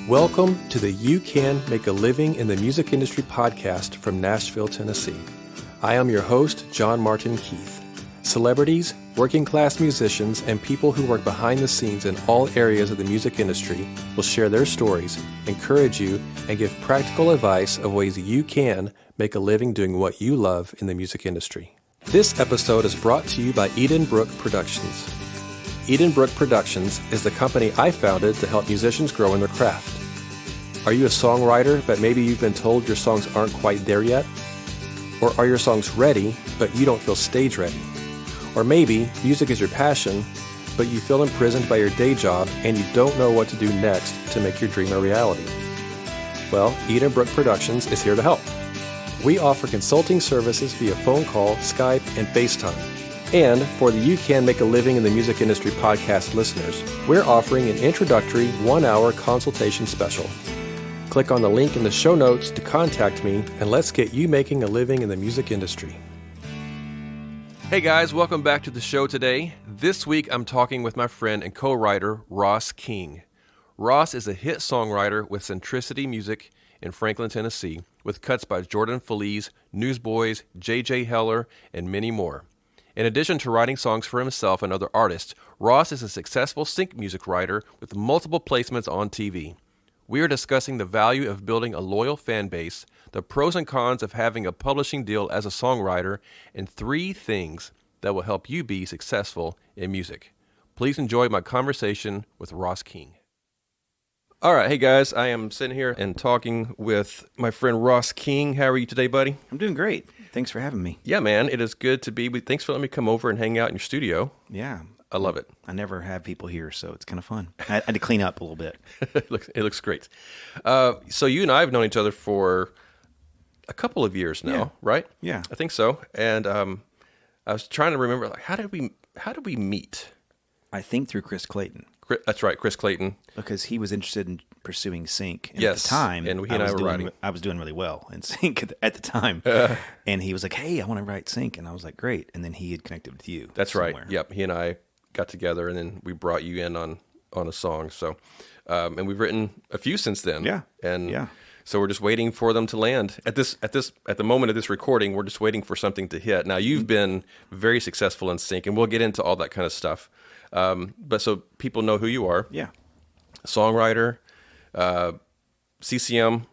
Welcome to the You Can Make a Living in the Music Industry podcast from Nashville, Tennessee. I am your host, John Martin Keith. Celebrities, working class musicians, and people who work behind the scenes in all areas of the music industry will share their stories, encourage you, and give practical advice of ways you can make a living doing what you love in the music industry. This episode is brought to you by Edenbrook Productions. Edenbrook Productions is the company I founded to help musicians grow in their craft. Are you a songwriter, but maybe you've been told your songs aren't quite there yet? Or are your songs ready, but you don't feel stage ready? Or maybe music is your passion, but you feel imprisoned by your day job and you don't know what to do next to make your dream a reality. Well, Edenbrook Productions is here to help. We offer consulting services via phone call, Skype, and FaceTime. And for the You Can Make a Living in the Music Industry podcast listeners, we're offering an introductory 1-hour consultation special. Click on the link in the show notes to contact me, and let's get you making a living in the music industry. Hey guys, welcome back to the show today. This week I'm talking with my friend and co-writer Ross King. Ross is a hit songwriter with Centricity Music in Franklin, Tennessee, with cuts by Jordan Feliz, Newsboys, J.J. Heller, and many more. In addition to writing songs for himself and other artists, Ross is a successful sync music writer with multiple placements on TV. We are discussing the value of building a loyal fan base, the pros and cons of having a publishing deal as a songwriter, and 3 things that will help you be successful in music. Please enjoy my conversation with Ross King. All right, hey guys, I am sitting here and talking with my friend Ross King. How are you today, buddy? I'm doing great. Thanks for having me. Yeah, man, it is good to be. Thanks for letting me come over and hang out in your studio. Yeah. I love it. I never have people here, so it's kind of fun. I had to clean up a little bit. It looks great. So you and I have known each other for a couple of years now, right? Yeah. I think so. And I was trying to remember, like, how did we meet? I think through Chris Clayton. That's right, Chris Clayton. Because he was interested in pursuing sync. And Yes, at the time, and he and I were writing. I was doing really well in sync at the time. And he was like, hey, I want to write sync. And I was like, great. And then he had connected with you. That's somewhere. right. Yep. He and I got together, and then we brought you in on a song. So, and we've written a few since then. Yeah. And yeah. So we're just waiting for them to land. At the moment of this recording, we're just waiting for something to hit. Now, you've been very successful in sync, and we'll get into all that kind of stuff. But so people know who you are. Yeah. Songwriter, CCM,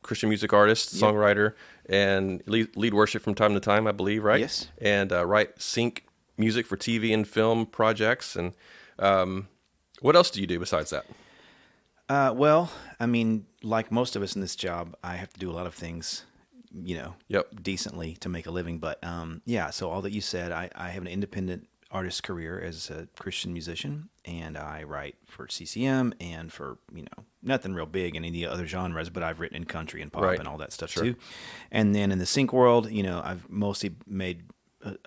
Christian music artist, songwriter, and lead worship from time to time, I believe, right? Yes. And write sync music for TV and film projects. And what else do you do besides that? Well, I mean, like most of us in this job, I have to do a lot of things, decently to make a living. But so all that you said, I have an independent artist career as a Christian musician, and I write for CCM and for, nothing real big in any other genres, but I've written in country and pop and all that stuff too. And then in the sync world, I've mostly made,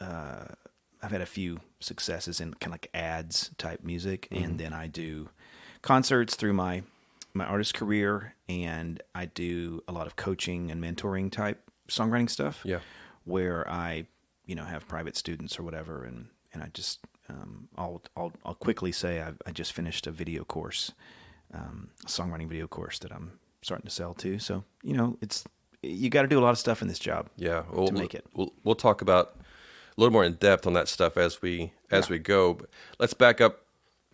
I've had a few successes in kind of like ads type music, and then I do concerts through my artist career, and I do a lot of coaching and mentoring type songwriting stuff. Yeah, where I, have private students or whatever, and I just I'll quickly say I just finished a video course, a songwriting video course that I'm starting to sell too. So it's you got to do a lot of stuff in this job. Yeah, to make it. We'll talk about a little more in depth on that stuff as we go. But let's back up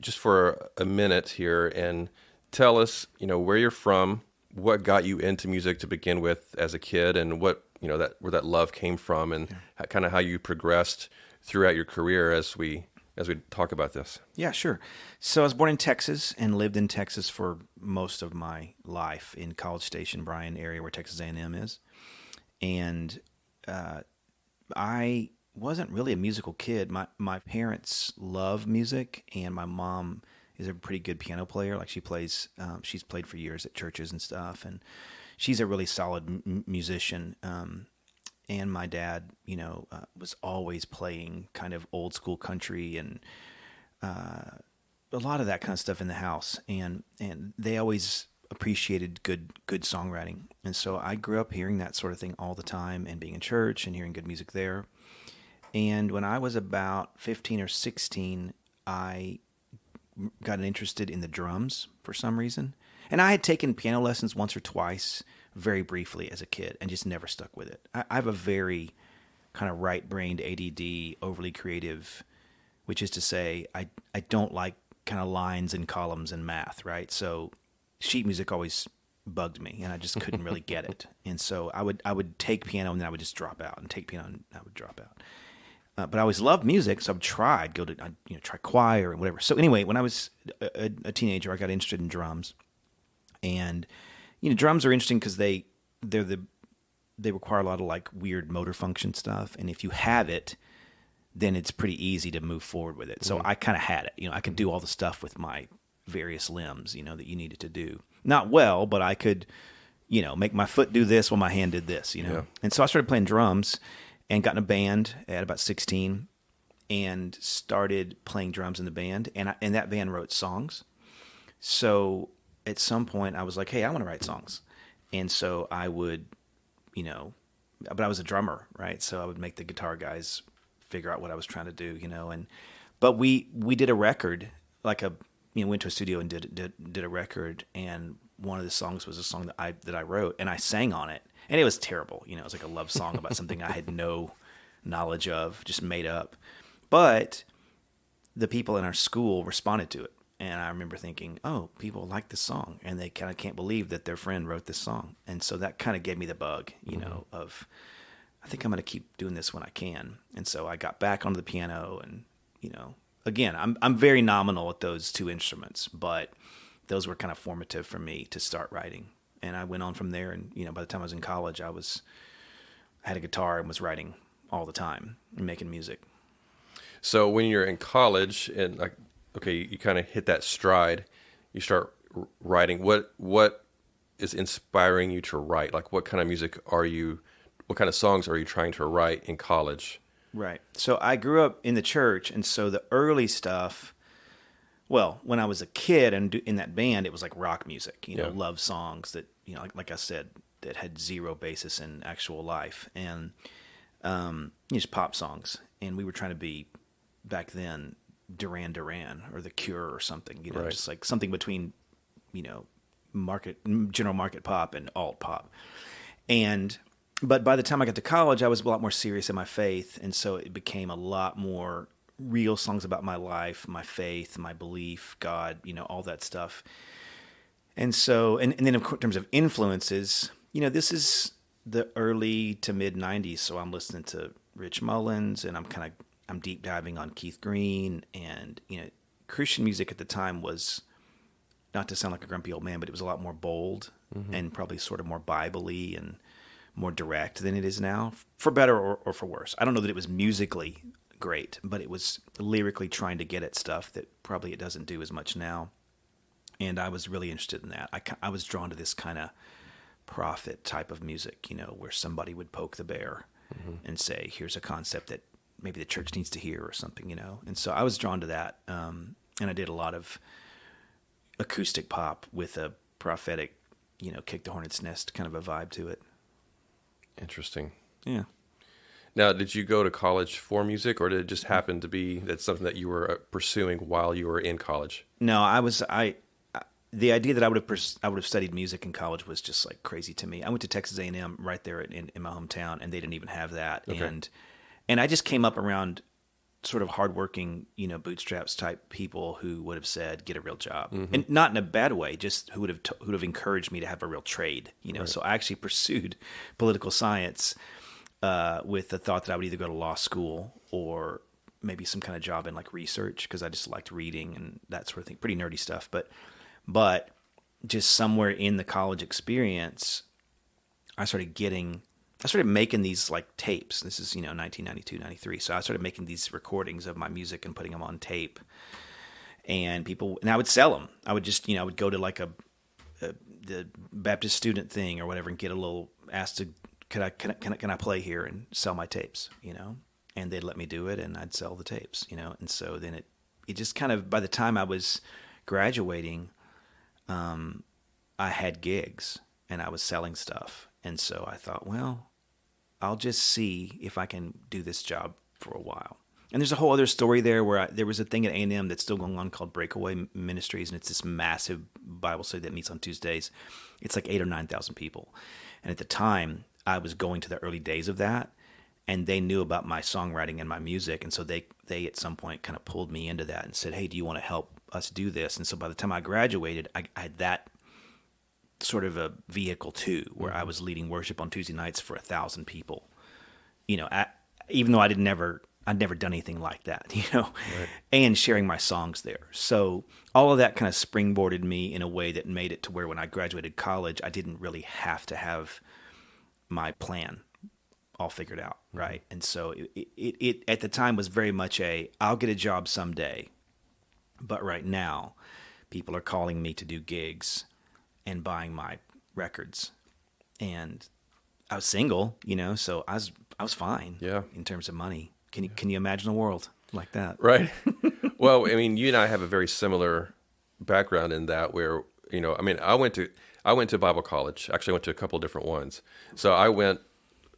just for a minute here and tell us, where you're from, what got you into music to begin with as a kid, and what where that love came from, and kind of how you progressed throughout your career as we talk about this. Yeah, sure. So I was born in Texas and lived in Texas for most of my life in College Station, Bryan area where Texas A&M is, and I wasn't really a musical kid. My parents love music, and my mom is a pretty good piano player. Like she's played for years at churches and stuff, and she's a really solid musician. And my dad, was always playing kind of old school country and a lot of that kind of stuff in the house. And they always appreciated good songwriting. And so I grew up hearing that sort of thing all the time and being in church and hearing good music there. And when I was about 15 or 16, I got interested in the drums for some reason. And I had taken piano lessons once or twice, very briefly as a kid, and just never stuck with it. I have a very kind of right-brained ADD, overly creative, which is to say, I don't like kind of lines and columns and math, right? So sheet music always bugged me, and I just couldn't really get it. And so I would take piano, and then I would just drop out, and take piano, and I would drop out. But I always loved music, so I'd try choir and whatever. So anyway, when I was a teenager, I got interested in drums, and drums are interesting because they require a lot of like weird motor function stuff, and if you have it, then it's pretty easy to move forward with it. So I kind of had it. I could do all the stuff with my various limbs, that you needed to do. Not well, but I could, make my foot do this while my hand did this, Yeah. And so I started playing drums and got in a band at about 16 and started playing drums in the band. And that band wrote songs. So at some point I was like, hey, I want to write songs. And so I would, but I was a drummer, right? So I would make the guitar guys figure out what I was trying to do, but we did a record, like went to a studio and did a record, and one of the songs was a song that I wrote, and I sang on it, and it was terrible. It was like a love song about something I had no knowledge of, just made up. But the people in our school responded to it, and I remember thinking, oh, people like this song, and they kind of can't believe that their friend wrote this song, and so that kind of gave me the bug, of I think I'm going to keep doing this when I can. And so I got back onto the piano, and again, I'm very nominal at those two instruments, but those were kind of formative for me to start writing. And I went on from there, and by the time I was in college, I had a guitar and was writing all the time and making music. So when you're in college and you kind of hit that stride, you start writing. What is inspiring you to write? Like, what kind of music what kind of songs are you trying to write in college? Right. So I grew up in the church, and so the early stuff, well, when I was a kid and in that band, it was like rock music, love songs that, like I said, that had zero basis in actual life, and just pop songs. And we were trying to be, back then, Duran Duran or The Cure or something, right. Just like something between, general market pop and alt pop. But by the time I got to college, I was a lot more serious in my faith, and so it became a lot more real songs about my life, my faith, my belief, God, all that stuff. And so, and then in terms of influences, this is the early to mid 90s, so I'm listening to Rich Mullins, and I'm deep diving on Keith Green, and Christian music at the time was, not to sound like a grumpy old man, but it was a lot more bold and probably sort of more Bible-y and more direct than it is now, for better or for worse. I don't know that it was musically great, but it was lyrically trying to get at stuff that probably it doesn't do as much now. And I was really interested in that. I was drawn to this kind of prophet type of music, where somebody would poke the bear and say, here's a concept that maybe the church needs to hear or something, And so I was drawn to that. And I did a lot of acoustic pop with a prophetic, kick the hornet's nest kind of a vibe to it. Interesting. Yeah. Now, did you go to college for music, or did it just happen to be that's something that you were pursuing while you were in college? No, the idea that I would have studied music in college was just like crazy to me. I went to Texas A&M right there in my hometown, and they didn't even have that. Okay. And I just came up around sort of hardworking, bootstraps type people who would have said, get a real job, and not in a bad way, just who would have encouraged me to have a real trade, Right. So I actually pursued political science with the thought that I would either go to law school or maybe some kind of job in like research, because I just liked reading and that sort of thing, pretty nerdy stuff. But just somewhere in the college experience, I started making these like tapes. This is, 1992, 93. So I started making these recordings of my music and putting them on tape. And I would sell them. I would just, I would go to like the Baptist student thing or whatever and get a little asked to, can I play here and sell my tapes, and they'd let me do it, and I'd sell the tapes, and so then it just kind of, by the time I was graduating, I had gigs and I was selling stuff. And so I thought, well, I'll just see if I can do this job for a while. And there's a whole other story there where there was a thing at A&M that's still going on called Breakaway Ministries, and it's this massive Bible study that meets on Tuesdays. It's like 8,000 or 9,000 people. And at the time, I was going to the early days of that, and they knew about my songwriting and my music, and so they at some point kind of pulled me into that and said, hey, do you want to help us do this? And so by the time I graduated, I had that sort of a vehicle too, where I was leading worship on Tuesday nights for 1,000 people. Even though I'd never done anything like that, right. And sharing my songs there. So all of that kind of springboarded me in a way that made it to where when I graduated college, I didn't really have to have my plan all figured out, right? And so it at the time was very much I'll get a job someday, but right now people are calling me to do gigs and buying my records, and I was single, so I was fine, in terms of money. Can you imagine a world like that? Right. Well, I mean, you and I have a very similar background in that, where I went to Bible college. Actually, I went to a couple of different ones. So I went.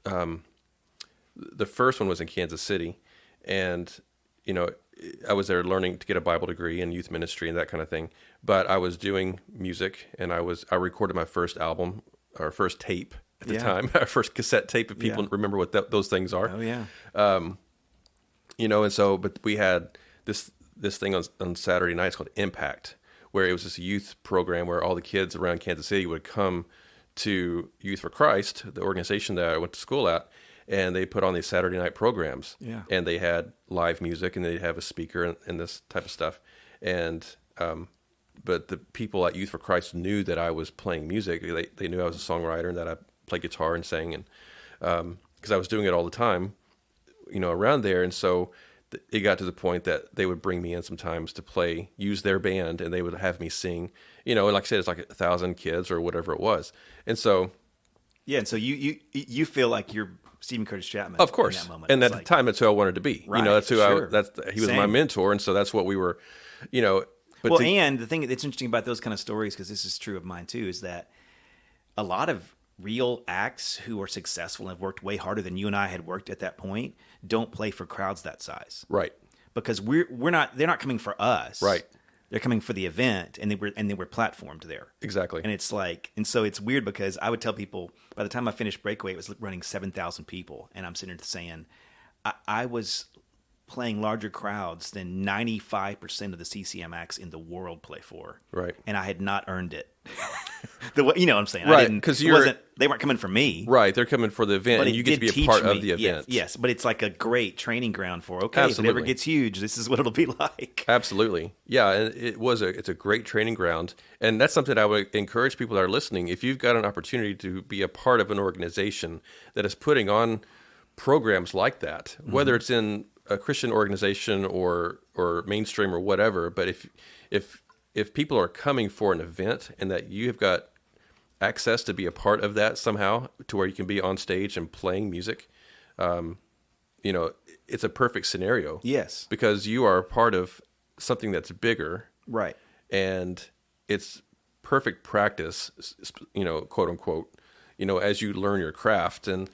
The first one was in Kansas City, and I was there learning to get a Bible degree in youth ministry and that kind of thing. But I was doing music, and I recorded my first album, or first tape at the time, our first cassette tape. If people remember what those things are. Oh yeah. And so, but we had this thing on Saturday nights called Impact, where it was this youth program where all the kids around Kansas City would come to Youth for Christ, the organization that I went to school at, and they put on these Saturday night programs. Yeah. And they had live music, and they'd have a speaker and this type of stuff. And but the people at Youth for Christ knew that I was playing music. They knew I was a songwriter and that I played guitar and sang, and because I was doing it all the time, around there. And so it got to the point that they would bring me in sometimes to use their band, and they would have me sing, and like I said, it's like 1,000 kids or whatever it was. And so, yeah. And so you feel like you're Stephen Curtis Chapman, of course. In that moment. And at the time, that's who I wanted to be. Right, that's who he was my mentor. And so that's what we were, but and the thing that's interesting about those kind of stories, because this is true of mine too, is that a lot of real acts who are successful and have worked way harder than you and I had worked at that point don't play for crowds that size. Right. Because they're not coming for us. Right. They're coming for the event, and they were platformed there. Exactly. And so it's weird, because I would tell people by the time I finished Breakaway, it was running 7,000 people, and I'm sitting there saying I was playing larger crowds than 95% of the CCM acts in the world play for. Right. And I had not earned it. You know what I'm saying? Right. Because they weren't coming for me. Right. They're coming for the event, and you get to be a part of the event. Yes. But it's like a great training ground for, Absolutely. If it ever gets huge, this is what it'll be like. Absolutely. Yeah. And it's a great training ground. And that's something I would encourage people that are listening. If you've got an opportunity to be a part of an organization that is putting on programs like that, whether it's in a Christian organization or mainstream or whatever, but if people are coming for an event and that you have got access to be a part of that somehow, to where you can be on stage and playing music, it's a perfect scenario. Yes. Because you are a part of something that's bigger. Right. And it's perfect practice, quote unquote, as you learn your craft. And,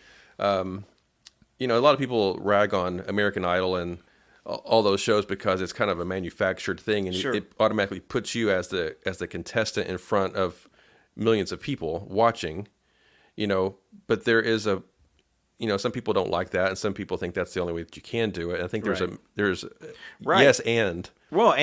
a lot of people rag on American Idol and all those shows because it's kind of a manufactured thing, and it automatically puts you as the contestant in front of millions of people watching, but there is some people don't like that, and some people think that's the only way that you can do it. And I think there's yes, and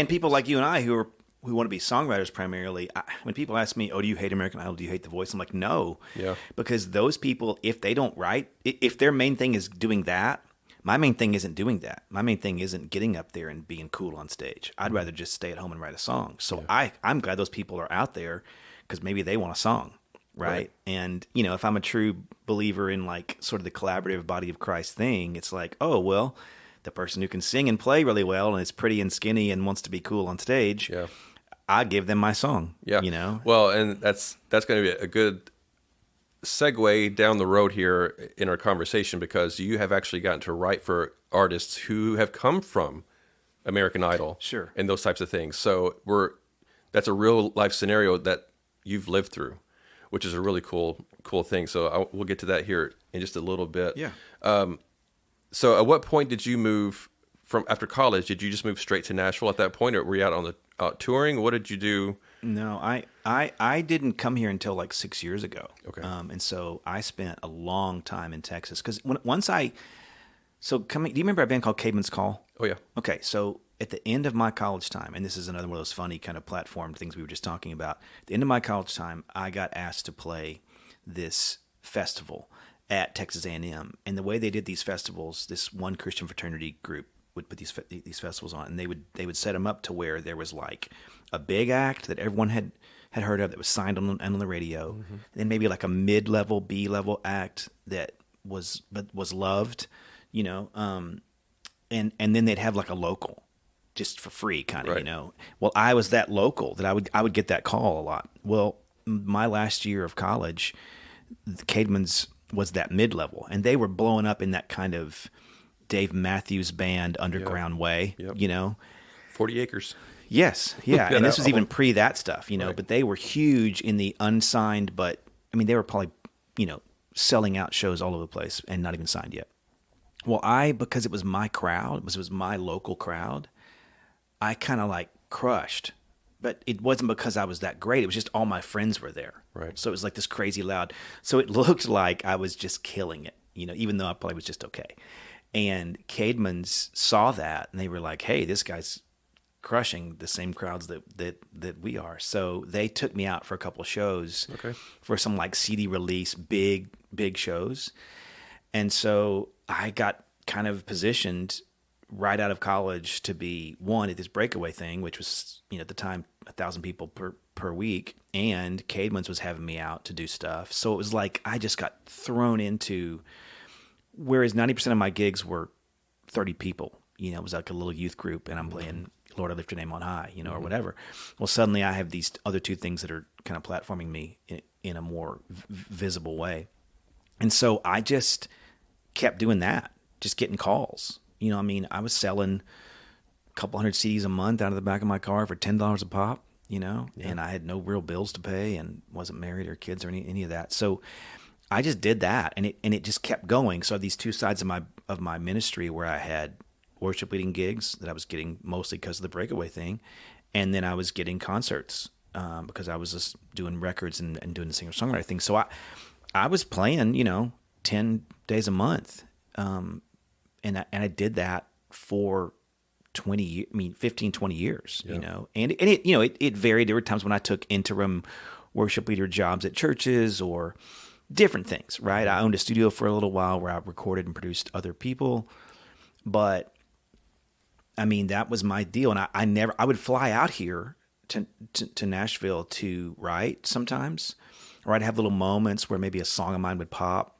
people like you and I who want to be songwriters primarily, when people ask me, oh, do you hate American Idol? Do you hate The Voice? I'm like, no. Yeah. Because those people, if they don't write, if their main thing is doing that, my main thing isn't doing that. My main thing isn't getting up there and being cool on stage. I'd rather just stay at home and write a song. So I'm glad those people are out there, because maybe they want a song, right? And, if I'm a true believer in like sort of the collaborative body of Christ thing, it's like, oh, well, the person who can sing and play really well and is pretty and skinny and wants to be cool on stage, I give them my song. Yeah. Well, and that's going to be a good segue down the road here in our conversation, because you have actually gotten to write for artists who have come from American Idol, and those types of things. So that's a real life scenario that you've lived through, which is a really cool thing. So we'll get to that here in just a little bit. Yeah. So at what point did you move from after college, did you just move straight to Nashville at that point, or were you out on the touring? What did you do? No, I didn't come here until like 6 years ago. Okay. And so I spent a long time in Texas because do you remember a band called Cademan's Call? Oh yeah. Okay, so at the end of my college time, and this is another one of those funny kind of platform things we were just talking about. At the end of my college time, I got asked to play this festival at Texas A&M, and the way they did these festivals, this one Christian fraternity group would put these festivals on, and they would set them up to where there was like a big act that everyone had heard of that was signed on the radio, and then maybe like a mid-level, B-level act that was loved, and then they'd have like a local just for free kind of, right. Well, I was that local that I would get that call a lot. Well, my last year of college, the Cademan's was that mid-level, and they were blowing up in that kind of Dave Matthews Band underground way, 40 Acres. Yes, yeah, and this was even pre that stuff, right. But they were huge in the unsigned, but I mean, they were probably, selling out shows all over the place and not even signed yet. Well, because it was my crowd, it was my local crowd, I kind of like crushed. But it wasn't because I was that great. It was just all my friends were there. Right. So it was like this crazy loud. So it looked like I was just killing it, even though I probably was just okay. And Cademan's saw that, and they were like, hey, this guy's crushing the same crowds that we are. So they took me out for a couple of shows for some like CD release, big shows. And so I got kind of positioned right out of college to be one at this breakaway thing, which was, at the time, 1,000 people per week. And Cademan's was having me out to do stuff. So it was like I just got thrown into, whereas 90% of my gigs were 30 people, it was like a little youth group, and I'm playing Lord, I Lift Your Name on High, or whatever. Well, suddenly I have these other two things that are kind of platforming me in a more visible way. And so I just kept doing that, just getting calls. I was selling a couple hundred CDs a month out of the back of my car for $10 a pop, and I had no real bills to pay and wasn't married or kids or any of that. So I just did that, and it just kept going. So these two sides of my ministry where I had worship leading gigs that I was getting mostly because of the breakaway thing, and then I was getting concerts because I was just doing records and doing the singer-songwriter thing. So I was playing, 10 days a month, and I did that for 15, 20 years, and it varied. There were times when I took interim worship leader jobs at churches or different things, right? I owned a studio for a little while where I recorded and produced other people, but that was my deal. And I would fly out here to Nashville to write sometimes, or I'd have little moments where maybe a song of mine would pop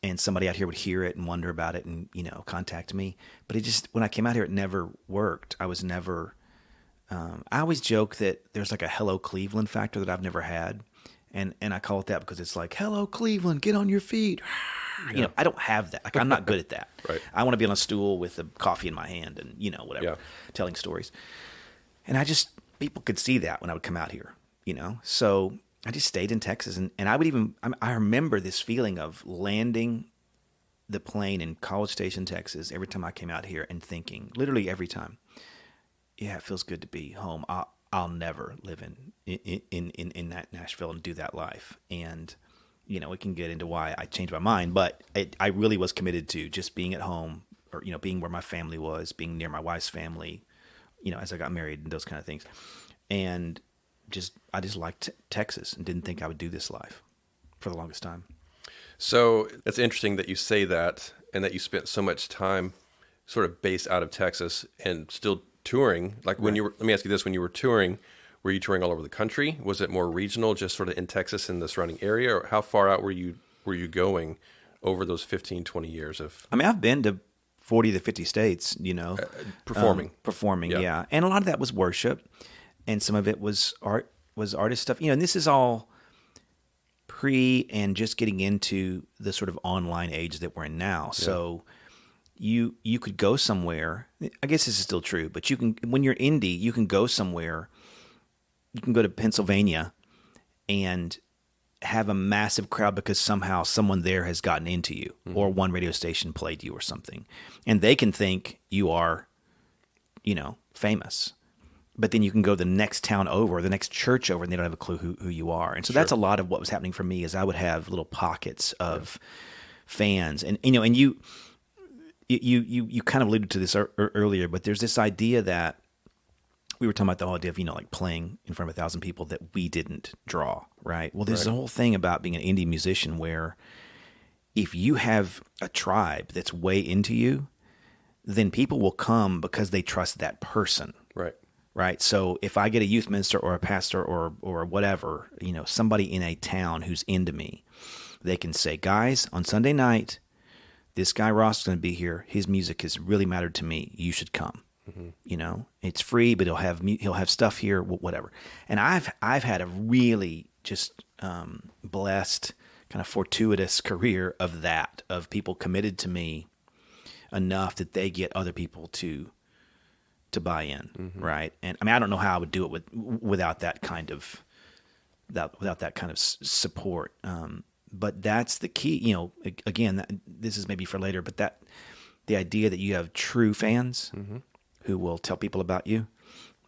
and somebody out here would hear it and wonder about it and, contact me. But when I came out here, it never worked. I was never, I always joke that there's like a Hello Cleveland factor that I've never had. And I call it that because it's like, hello, Cleveland, get on your feet. Yeah. I don't have that. Like, I'm not good at that. Right. I want to be on a stool with a coffee in my hand and, whatever, telling stories. And people could see that when I would come out here, So I just stayed in Texas. And I remember this feeling of landing the plane in College Station, Texas, every time I came out here and thinking, literally every time, yeah, it feels good to be home. I'll never live in that Nashville and do that life. And, we can get into why I changed my mind, but I really was committed to just being at home or, being where my family was, being near my wife's family, as I got married and those kind of things. And I just liked Texas and didn't think I would do this life for the longest time. So it's interesting that you say that and that you spent so much time sort of based out of Texas and still touring. Like when let me ask you this, when you were touring, were you touring all over the country? Was it more regional, just sort of in Texas in the surrounding area? Or how far out were you going over those 15, 20 years of... I've been to 40 to 50 states, performing. Yeah. And a lot of that was worship. And some of it was artist stuff. And this is all pre and just getting into the sort of online age that we're in now. Yeah. So you could go somewhere. I guess this is still true, but you can, when you're indie, you can go somewhere. You can go to Pennsylvania and have a massive crowd because somehow someone there has gotten into you, or one radio station played you or something. And they can think you are, famous. But then you can go to the next town over, the next church over, and they don't have a clue who you are. And so that's a lot of what was happening for me, is I would have little pockets of fans. And, and you kind of alluded to this earlier, but there's this idea that we were talking about the whole idea of, like playing in front of 1,000 people that we didn't draw, right? Well, there's a whole thing about being an indie musician where if you have a tribe that's way into you, then people will come because they trust that person. Right. So if I get a youth minister or a pastor or whatever, somebody in a town who's into me, they can say, guys, on Sunday night, this guy Ross is going to be here. His music has really mattered to me. You should come. It's free, but he'll have stuff here, whatever. And I've had a really just blessed, kind of fortuitous career of people committed to me enough that they get other people to buy in, right? And I mean, I don't know how I would do it without that kind of support. But that's the key. Again, this is maybe for later, but the idea that you have true fans who will tell people about you,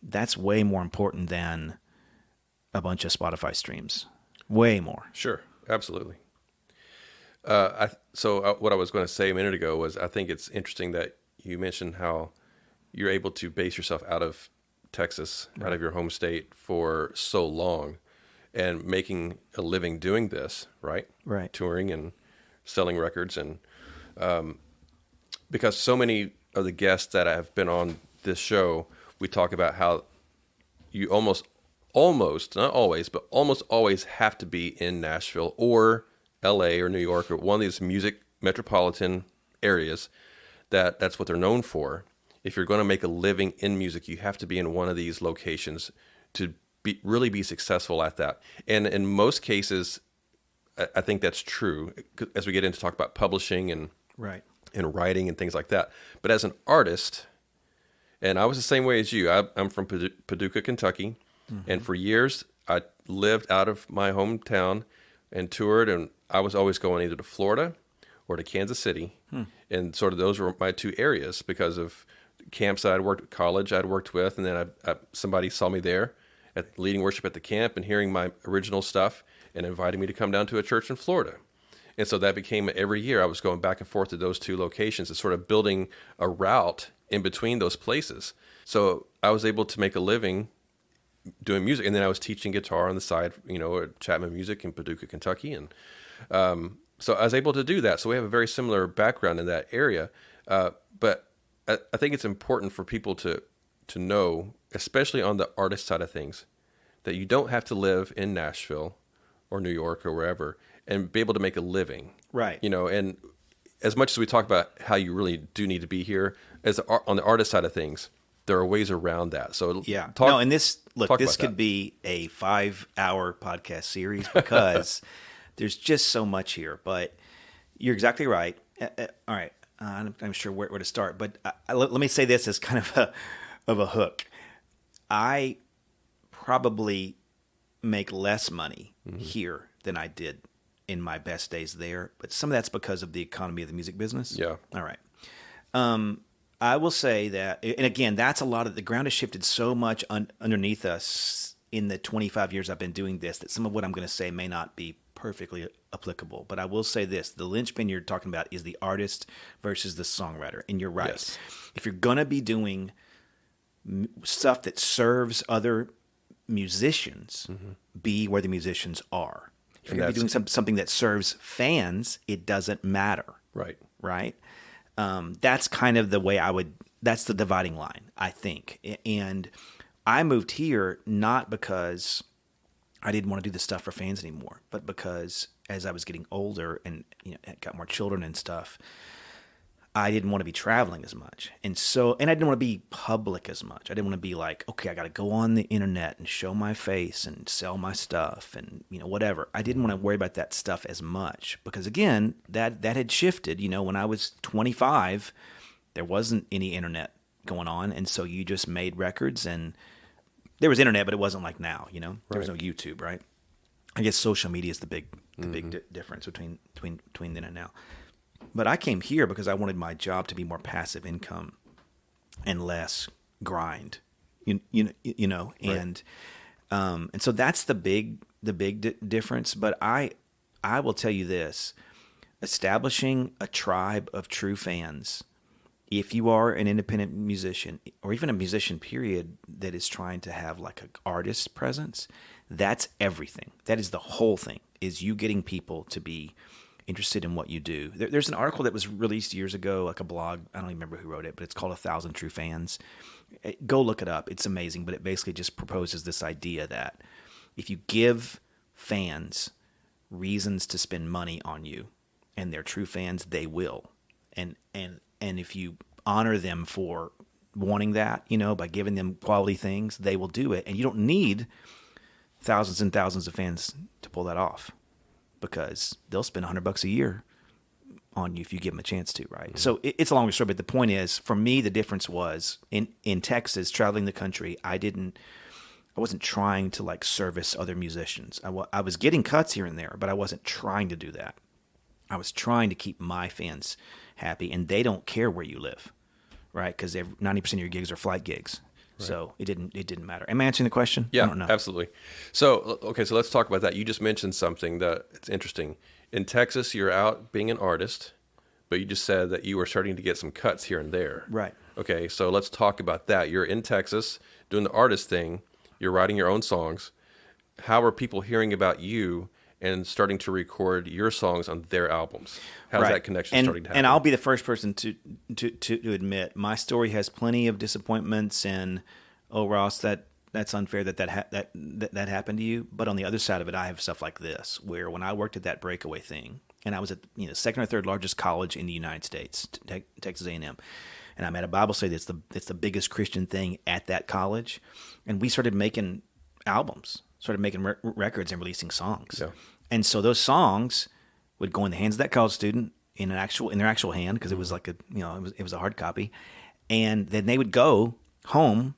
that's way more important than a bunch of Spotify streams. Way more. Sure, absolutely. So what I was going to say a minute ago was, I think it's interesting that you mentioned how you're able to base yourself out of Texas, out of your home state for so long, and making a living doing this, right? Right. Touring and selling records. And because so many of the guests that have been on this show, we talk about how you almost, not always, but almost always have to be in Nashville or LA or New York or one of these music metropolitan areas that's what they're known for. If you're going to make a living in music, you have to be in one of these locations to really be successful at that. And in most cases, I think that's true as we get into talk about publishing and writing and things like that. But as an artist, and I was the same way as you. I'm from Paducah, Kentucky, and for years I lived out of my hometown and toured, and I was always going either to Florida or to Kansas City, and sort of those were my two areas because of camps I'd worked at, college I'd worked with, and then somebody saw me there at leading worship at the camp and hearing my original stuff and inviting me to come down to a church in Florida. And so that became every year I was going back and forth to those two locations and sort of building a route in between those places. So I was able to make a living doing music, and then I was teaching guitar on the side, at Chapman Music in Paducah, Kentucky. And so I was able to do that. So we have a very similar background in that area. But I think it's important for people to know, especially on the artist side of things, that you don't have to live in Nashville or New York or wherever and be able to make a living. Right. And as much as we talk about how you really do need to be here, on the artist side of things, there are ways around that. So and this could be a 5-hour podcast series because there's just so much here. But you're exactly right. All right. I'm sure where to start, but let me say this as kind of a hook. I probably make less money here than I did in my best days there, but some of that's because of the economy of the music business. Yeah. All right. I will say that, and again, that's a lot of the ground has shifted so much underneath us in the 25 years I've been doing this that some of what I'm going to say may not be perfectly applicable. But I will say this, the linchpin you're talking about is the artist versus the songwriter. And you're right. Yes. If you're going to be doing stuff that serves other musicians, be where the musicians are. If you're going to be doing something that serves fans, it doesn't matter. Right. Right? That's kind of the way that's the dividing line, I think. And I moved here not because I didn't want to do this stuff for fans anymore, but because as I was getting older and got more children and stuff, I didn't want to be traveling as much. And I didn't want to be public as much. I didn't want to be like, okay, I got to go on the internet and show my face and sell my stuff and, whatever. I didn't want to worry about that stuff as much because, again, that had shifted. When I was 25, there wasn't any internet going on. And so you just made records and there was internet, but it wasn't like now, There was no YouTube, right? I guess social media is the big difference between then and now. But I came here because I wanted my job to be more passive income and less grind. You know, right. And so that's the big difference. But I will tell you this: establishing a tribe of true fans, if you are an independent musician or even a musician period that is trying to have like an artist presence, that's everything. That is the whole thing, is you getting people to be interested in what you do. There's an article that was released years ago, like a blog. I don't even remember who wrote it, but it's called 1,000 True Fans. Go look it up. It's amazing, but it basically just proposes this idea that if you give fans reasons to spend money on you, and they're true fans, they will. And if you honor them for wanting that, you know, by giving them quality things, they will do it. And you don't need thousands and thousands of fans to pull that off, because they'll spend $100 a year on you if you give them a chance to, right? Mm-hmm. So it's a longer story, but the point is, for me, the difference was in Texas, traveling the country, I wasn't trying to like service other musicians. I was getting cuts here and there, but I wasn't trying to do that. I was trying to keep my fans happy, and they don't care where you live, right? Because 90% of your gigs are flight gigs. Right. So it didn't matter. Am I answering the question? Yeah, I don't know. Absolutely. So, okay, so let's talk about that. You just mentioned something that it's interesting. In Texas, you're out being an artist, but you just said that you were starting to get some cuts here and there. Right. Okay, so let's talk about that. You're in Texas doing the artist thing. You're writing your own songs. How are people hearing about you and starting to record your songs on their albums? How's that connection starting to happen? And I'll be the first person to admit my story has plenty of disappointments and, oh, Ross, that's unfair that happened to you. But on the other side of it, I have stuff like this, where when I worked at that breakaway thing, and I was at second or third largest college in the United States, Texas A&M, and I'm at a Bible study that's the biggest Christian thing at that college, and we started making albums. Started making records and releasing songs. Yeah. And so those songs would go in the hands of that college student in their actual hand, because it was like it was a hard copy. And then they would go home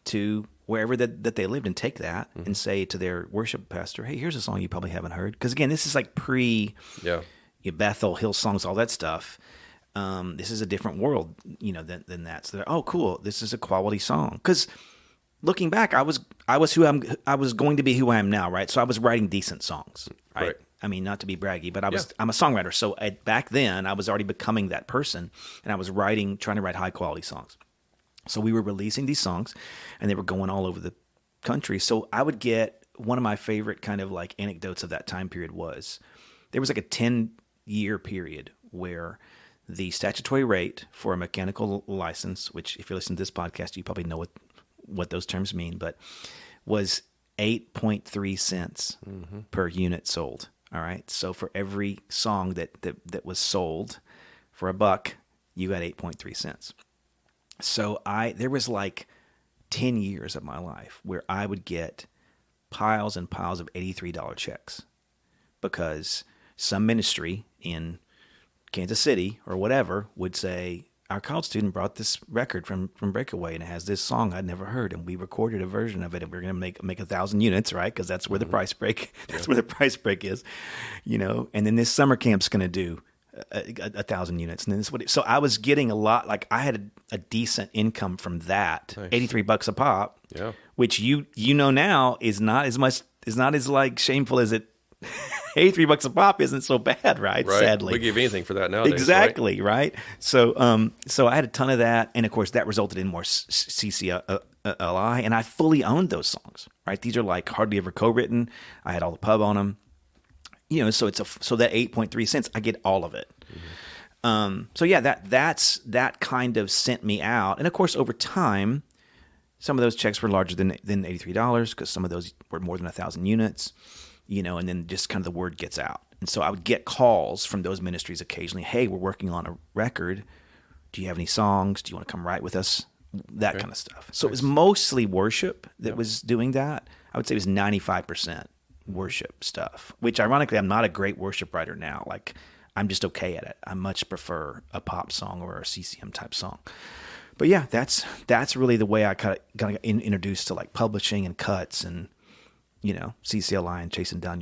to wherever that they lived and take that and say to their worship pastor, "Hey, here's a song you probably haven't heard." Because again, this is like Bethel, Hillsongs, all that stuff. This is a different world, than that. So they're, oh, cool, this is a quality song. Because looking back, I was going to be who I am now, right? So I was writing decent songs, right? I mean, not to be braggy, but I'm a songwriter. So back then, I was already becoming that person, and I was trying to write high quality songs. So we were releasing these songs, and they were going all over the country. So I would get, one of my favorite kind of like anecdotes of that time period was, there was like a 10-year period where the statutory rate for a mechanical license, which if you're listening to this podcast, you probably know what those terms mean, but was 8.3 cents per unit sold. All right. So for every song that was sold for $1, you got 8.3 cents. So there was like 10 years of my life where I would get piles and piles of $83 checks, because some ministry in Kansas City or whatever would say, our college student brought this record from Breakaway, and it has this song I'd never heard, and we recorded a version of it, and we're going to make 1,000 units, right? Because that's where the price break. Where the price break is, And then this summer camp's going to do 1,000 units, and then this so I was getting a lot. Like I had a decent income from that. Nice. $83 a pop, which now is not as like shameful as it. $83 a pop isn't so bad, right? Sadly, we give anything for that nowadays. Exactly, right? So I had a ton of that, and of course that resulted in more CCLI, and I fully owned those songs, right? These are like hardly ever co-written. I had all the pub on them, So so that 8.3 cents, I get all of it. That kind of sent me out, and of course over time, some of those checks were larger than $83 because some of those were more than 1,000 units. And then just kind of the word gets out. And so I would get calls from those ministries occasionally. Hey, we're working on a record. Do you have any songs? Do you want to come write with us? That kind of stuff. So it was mostly worship that was doing that. I would say it was 95% worship stuff, which ironically, I'm not a great worship writer now. Like I'm just okay at it. I much prefer a pop song or a CCM type song. But yeah, that's really the way I kind of got introduced to like publishing and cuts and, CCLI and chasing down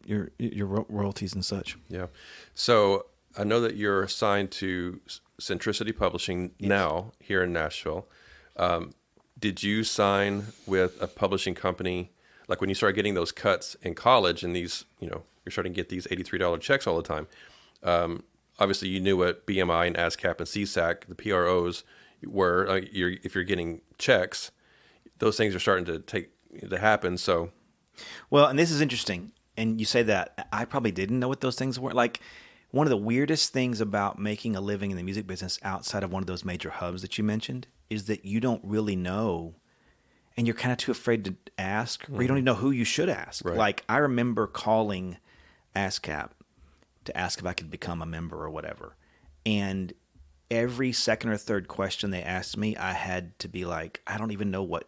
your royalties and such. Yeah. So I know that you're assigned to Centricity Publishing now here in Nashville. Did you sign with a publishing company, like when you started getting those cuts in college and these, you're starting to get these $83 checks all the time? Obviously, you knew what BMI and ASCAP and CSAC, the PROs, were. If you're getting checks, those things are starting to happen. So, well, and this is interesting. And you say that. I probably didn't know what those things were. Like, one of the weirdest things about making a living in the music business outside of one of those major hubs that you mentioned is that you don't really know, and you're kind of too afraid to ask, or you don't even know who you should ask. Right. Like, I remember calling ASCAP to ask if I could become a member or whatever. And every second or third question they asked me, I had to be like, I don't even know what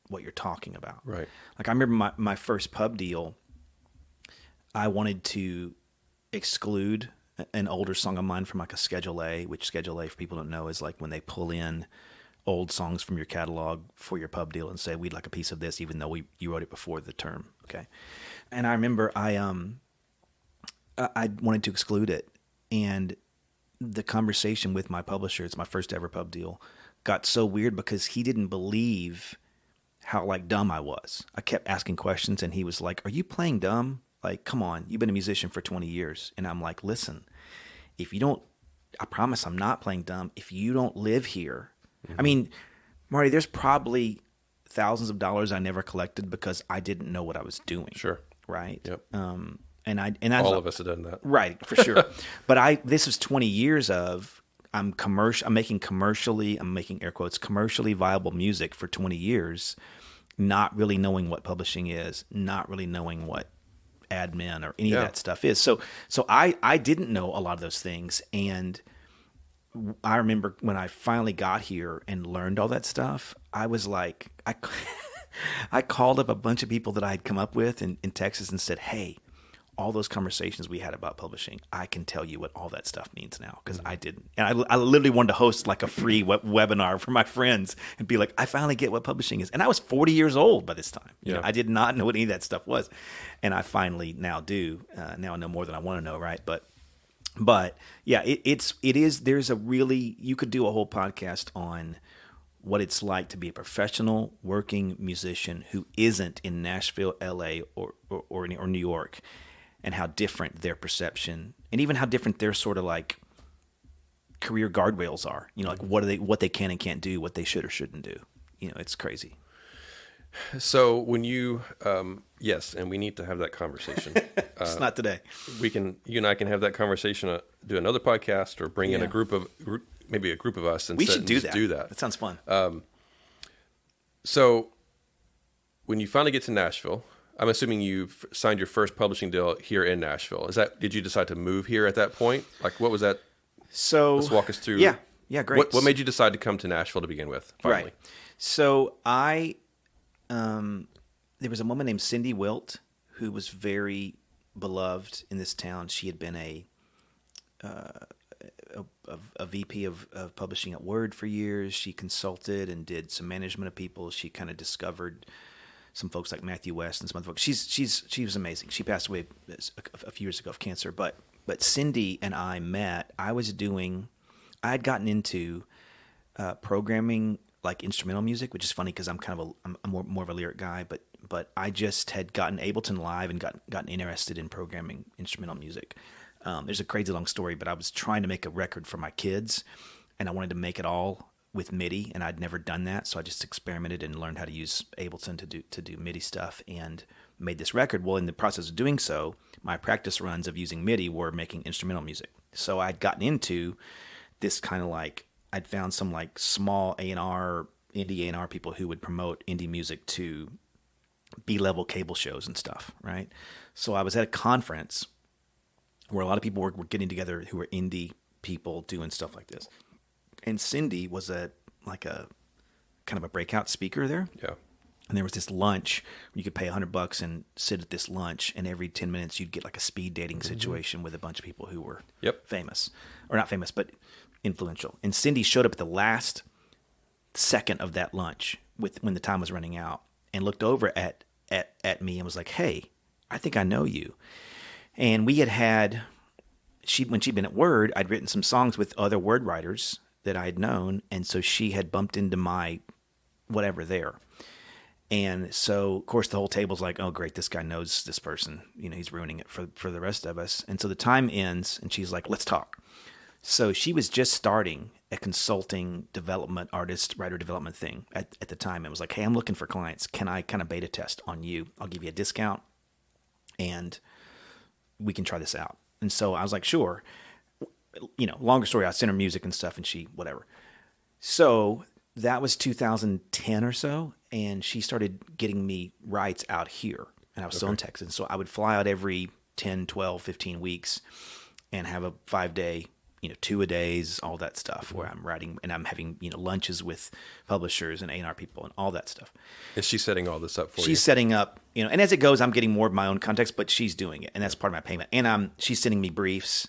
you're talking about. Right. Like, I remember my first pub deal, I wanted to exclude an older song of mine from like a Schedule A, which Schedule A, for people who don't know, is like when they pull in old songs from your catalog for your pub deal and say, we'd like a piece of this, even though you wrote it before the term. Okay. And I remember I wanted to exclude it. And the conversation with my publisher, it's my first ever pub deal, got so weird because he didn't believe how like dumb I was. I kept asking questions and he was like, are you playing dumb? Like, come on, you've been a musician for 20 years. And I'm like, listen, if you don't, I promise I'm not playing dumb. If you don't live here, I mean, Marty, there's probably thousands of dollars I never collected because I didn't know what I was doing. Sure. Right. Yep. And all of us have done that. Right, for sure. But this was 20 years of I'm making air quotes, commercially viable music for 20 years, not really knowing what publishing is, not really knowing what admin or any of that stuff is. So I didn't know a lot of those things. And I remember when I finally got here and learned all that stuff, I was like, I called up a bunch of people that I had come up with in Texas and said, hey, all those conversations we had about publishing, I can tell you what all that stuff means now because I didn't. And I literally wanted to host like a free webinar for my friends and be like, I finally get what publishing is. And I was 40 years old by this time. You know, I did not know what any of that stuff was. And I finally now do. Now I know more than I want to know, right? But yeah, there's a really, you could do a whole podcast on what it's like to be a professional working musician who isn't in Nashville, LA, or New York, and how different their perception and even how different their sort of like career guardrails are. You know, like what they can and can't do, what they should or shouldn't do. You know, it's crazy. So when you, yes, and we need to have that conversation. It's not today. You and I can have that conversation, do another podcast or bring in maybe a group of us and we should do that. That sounds fun. So when you finally get to Nashville, I'm assuming you've signed your first publishing deal here in Nashville. Did you decide to move here at that point? Like, what was that? So let's walk us through. Yeah, great. What made you decide to come to Nashville to begin with? Finally? Right. So there was a woman named Cindy Wilt who was very beloved in this town. She had been a VP of publishing at Word for years. She consulted and did some management of people. She kind of discovered some folks like Matthew West and some other folks. She was amazing. She passed away a few years ago of cancer. But Cindy and I met. I had gotten into programming like instrumental music, which is funny because I'm more of a lyric guy. But I just had gotten Ableton Live and gotten interested in programming instrumental music. There's a crazy long story, but I was trying to make a record for my kids, and I wanted to make it all with MIDI, and I'd never done that, so I just experimented and learned how to use Ableton to do MIDI stuff and made this record. Well, in the process of doing so, my practice runs of using MIDI were making instrumental music. So I'd gotten into this kind of like, I'd found some like small A&R, indie A&R people who would promote indie music to B-level cable shows and stuff, right? So I was at a conference where a lot of people were getting together who were indie people doing stuff like this. And Cindy was kind of a breakout speaker there. Yeah. And there was this lunch where you could pay $100 and sit at this lunch, and every 10 minutes you'd get like a speed dating situation with a bunch of people who were famous. Or not famous, but influential. And Cindy showed up at the last second of that lunch when the time was running out and looked over at me and was like, hey, I think I know you. And we had when she'd been at Word, I'd written some songs with other Word writers that I had known. And so she had bumped into my whatever there. And so, of course, the whole table's like, oh, great, this guy knows this person. He's ruining it for the rest of us. And so the time ends, and she's like, let's talk. So she was just starting a consulting development, artist, writer development thing at the time. It was like, hey, I'm looking for clients. Can I kind of beta test on you? I'll give you a discount, and we can try this out. And so I was like, sure. Longer story, I sent her music and stuff, and she, whatever. So that was 2010 or so, and she started getting me rights out here, and I was still in Texas. So I would fly out every 10, 12, 15 weeks and have a 5-day, 2-a-days, all that stuff, where I'm writing and I'm having, lunches with publishers and A&R people and all that stuff. Is she setting all this up for you? She's setting up, and as it goes, I'm getting more of my own context, but she's doing it, and that's part of my payment. And she's sending me briefs,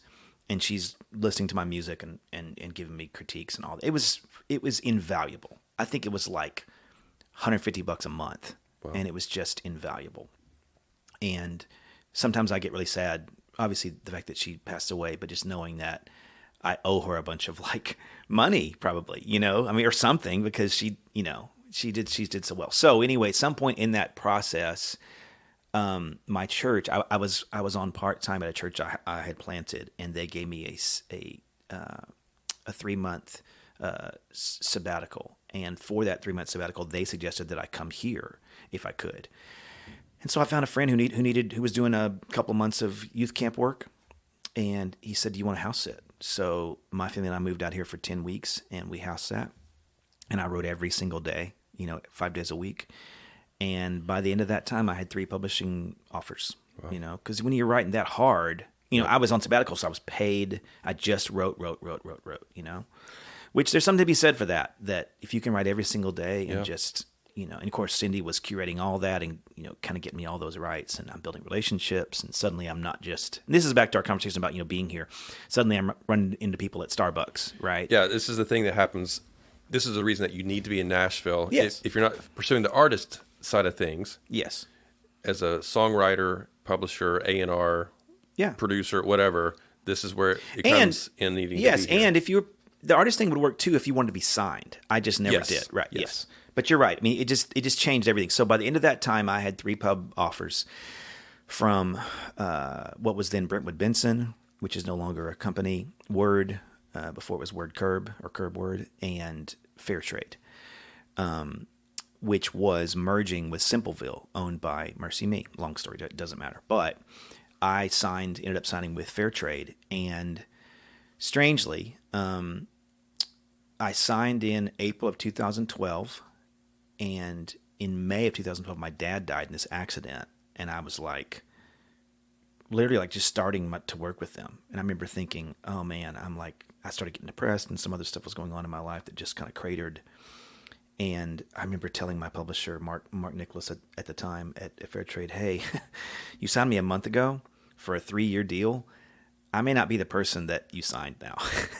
and she's listening to my music and giving me critiques and all that. It was invaluable. I think it was like $150 a month, and it was just invaluable. And sometimes I get really sad, obviously the fact that she passed away, but just knowing that I owe her a bunch of like money, probably, or something, because she did so well. So anyway, at some point in that process, my church, I was on part-time at a church I had planted, and they gave me a 3-month sabbatical. And for that 3-month sabbatical, they suggested that I come here if I could. And so I found a friend who was doing a couple of months of youth camp work, and he said, "Do you want to house sit?" So my family and I moved out here for 10 weeks, and we house sat, and I wrote every single day, 5 days a week. And by the end of that time, I had 3 publishing offers. Wow. Because when you're writing that hard, I was on sabbatical, so I was paid. I just wrote, which there's something to be said for that if you can write every single day and just, and of course, Cindy was curating all that and, kind of getting me all those rights, and I'm building relationships, and suddenly I'm not just, and this is back to our conversation about, being here. Suddenly I'm running into people at Starbucks, right? Yeah, this is the thing that happens. This is the reason that you need to be in Nashville. Yes. If you're not pursuing the artist side of things. Yes. As a songwriter, publisher, A&R, producer, whatever, this is where it comes in needing to be here. And if the artist thing would work too if you wanted to be signed. I just never did. Right. Yes. But you're right. I mean, it just changed everything. So by the end of that time, I had 3 pub offers from what was then Brentwood Benson, which is no longer a company, Word, before it was Word Curb or Curb Word, and Fairtrade, which was merging with Simpleville, owned by Mercy Me. Long story, it doesn't matter. But I ended up signing with Fairtrade, and strangely, I signed in April of 2012, and in May of 2012, my dad died in this accident, and I was literally just starting to work with them. And I remember thinking, oh man, I started getting depressed, and some other stuff was going on in my life that just kind of cratered. And I remember telling my publisher, Mark Nicholas at the time at Fairtrade, hey, you signed me a month ago for a 3-year deal. I may not be the person that you signed now,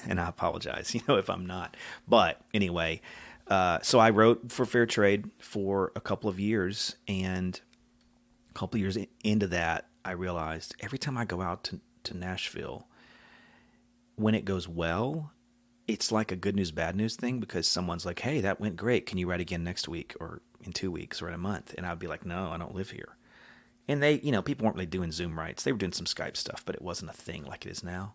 and I apologize, if I'm not. But anyway, so I wrote for Fairtrade for a couple of years, and a couple of years into that, I realized every time I go out to Nashville, when it goes well, it's like a good news, bad news thing, because someone's like, hey, that went great. Can you write again next week or in 2 weeks or in a month? And I'd be like, no, I don't live here. And they, people weren't really doing Zoom writes. They were doing some Skype stuff, but it wasn't a thing like it is now.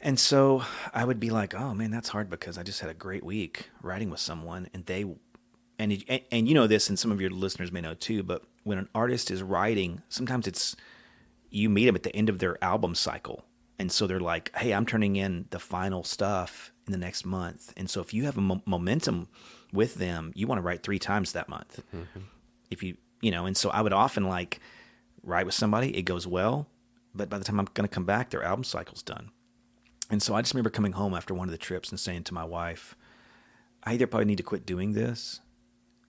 And so I would be like, oh man, that's hard because I just had a great week writing with someone, and and you know this, and some of your listeners may know too, but when an artist is writing, sometimes you meet them at the end of their album cycle. And so they're like, hey, I'm turning in the final stuff in the next month. And so if you have a momentum with them, you want to write 3 times that month. Mm-hmm. If and so I would often write with somebody, it goes well, but by the time I'm going to come back, their album cycle's done. And so I just remember coming home after one of the trips and saying to my wife, I either probably need to quit doing this,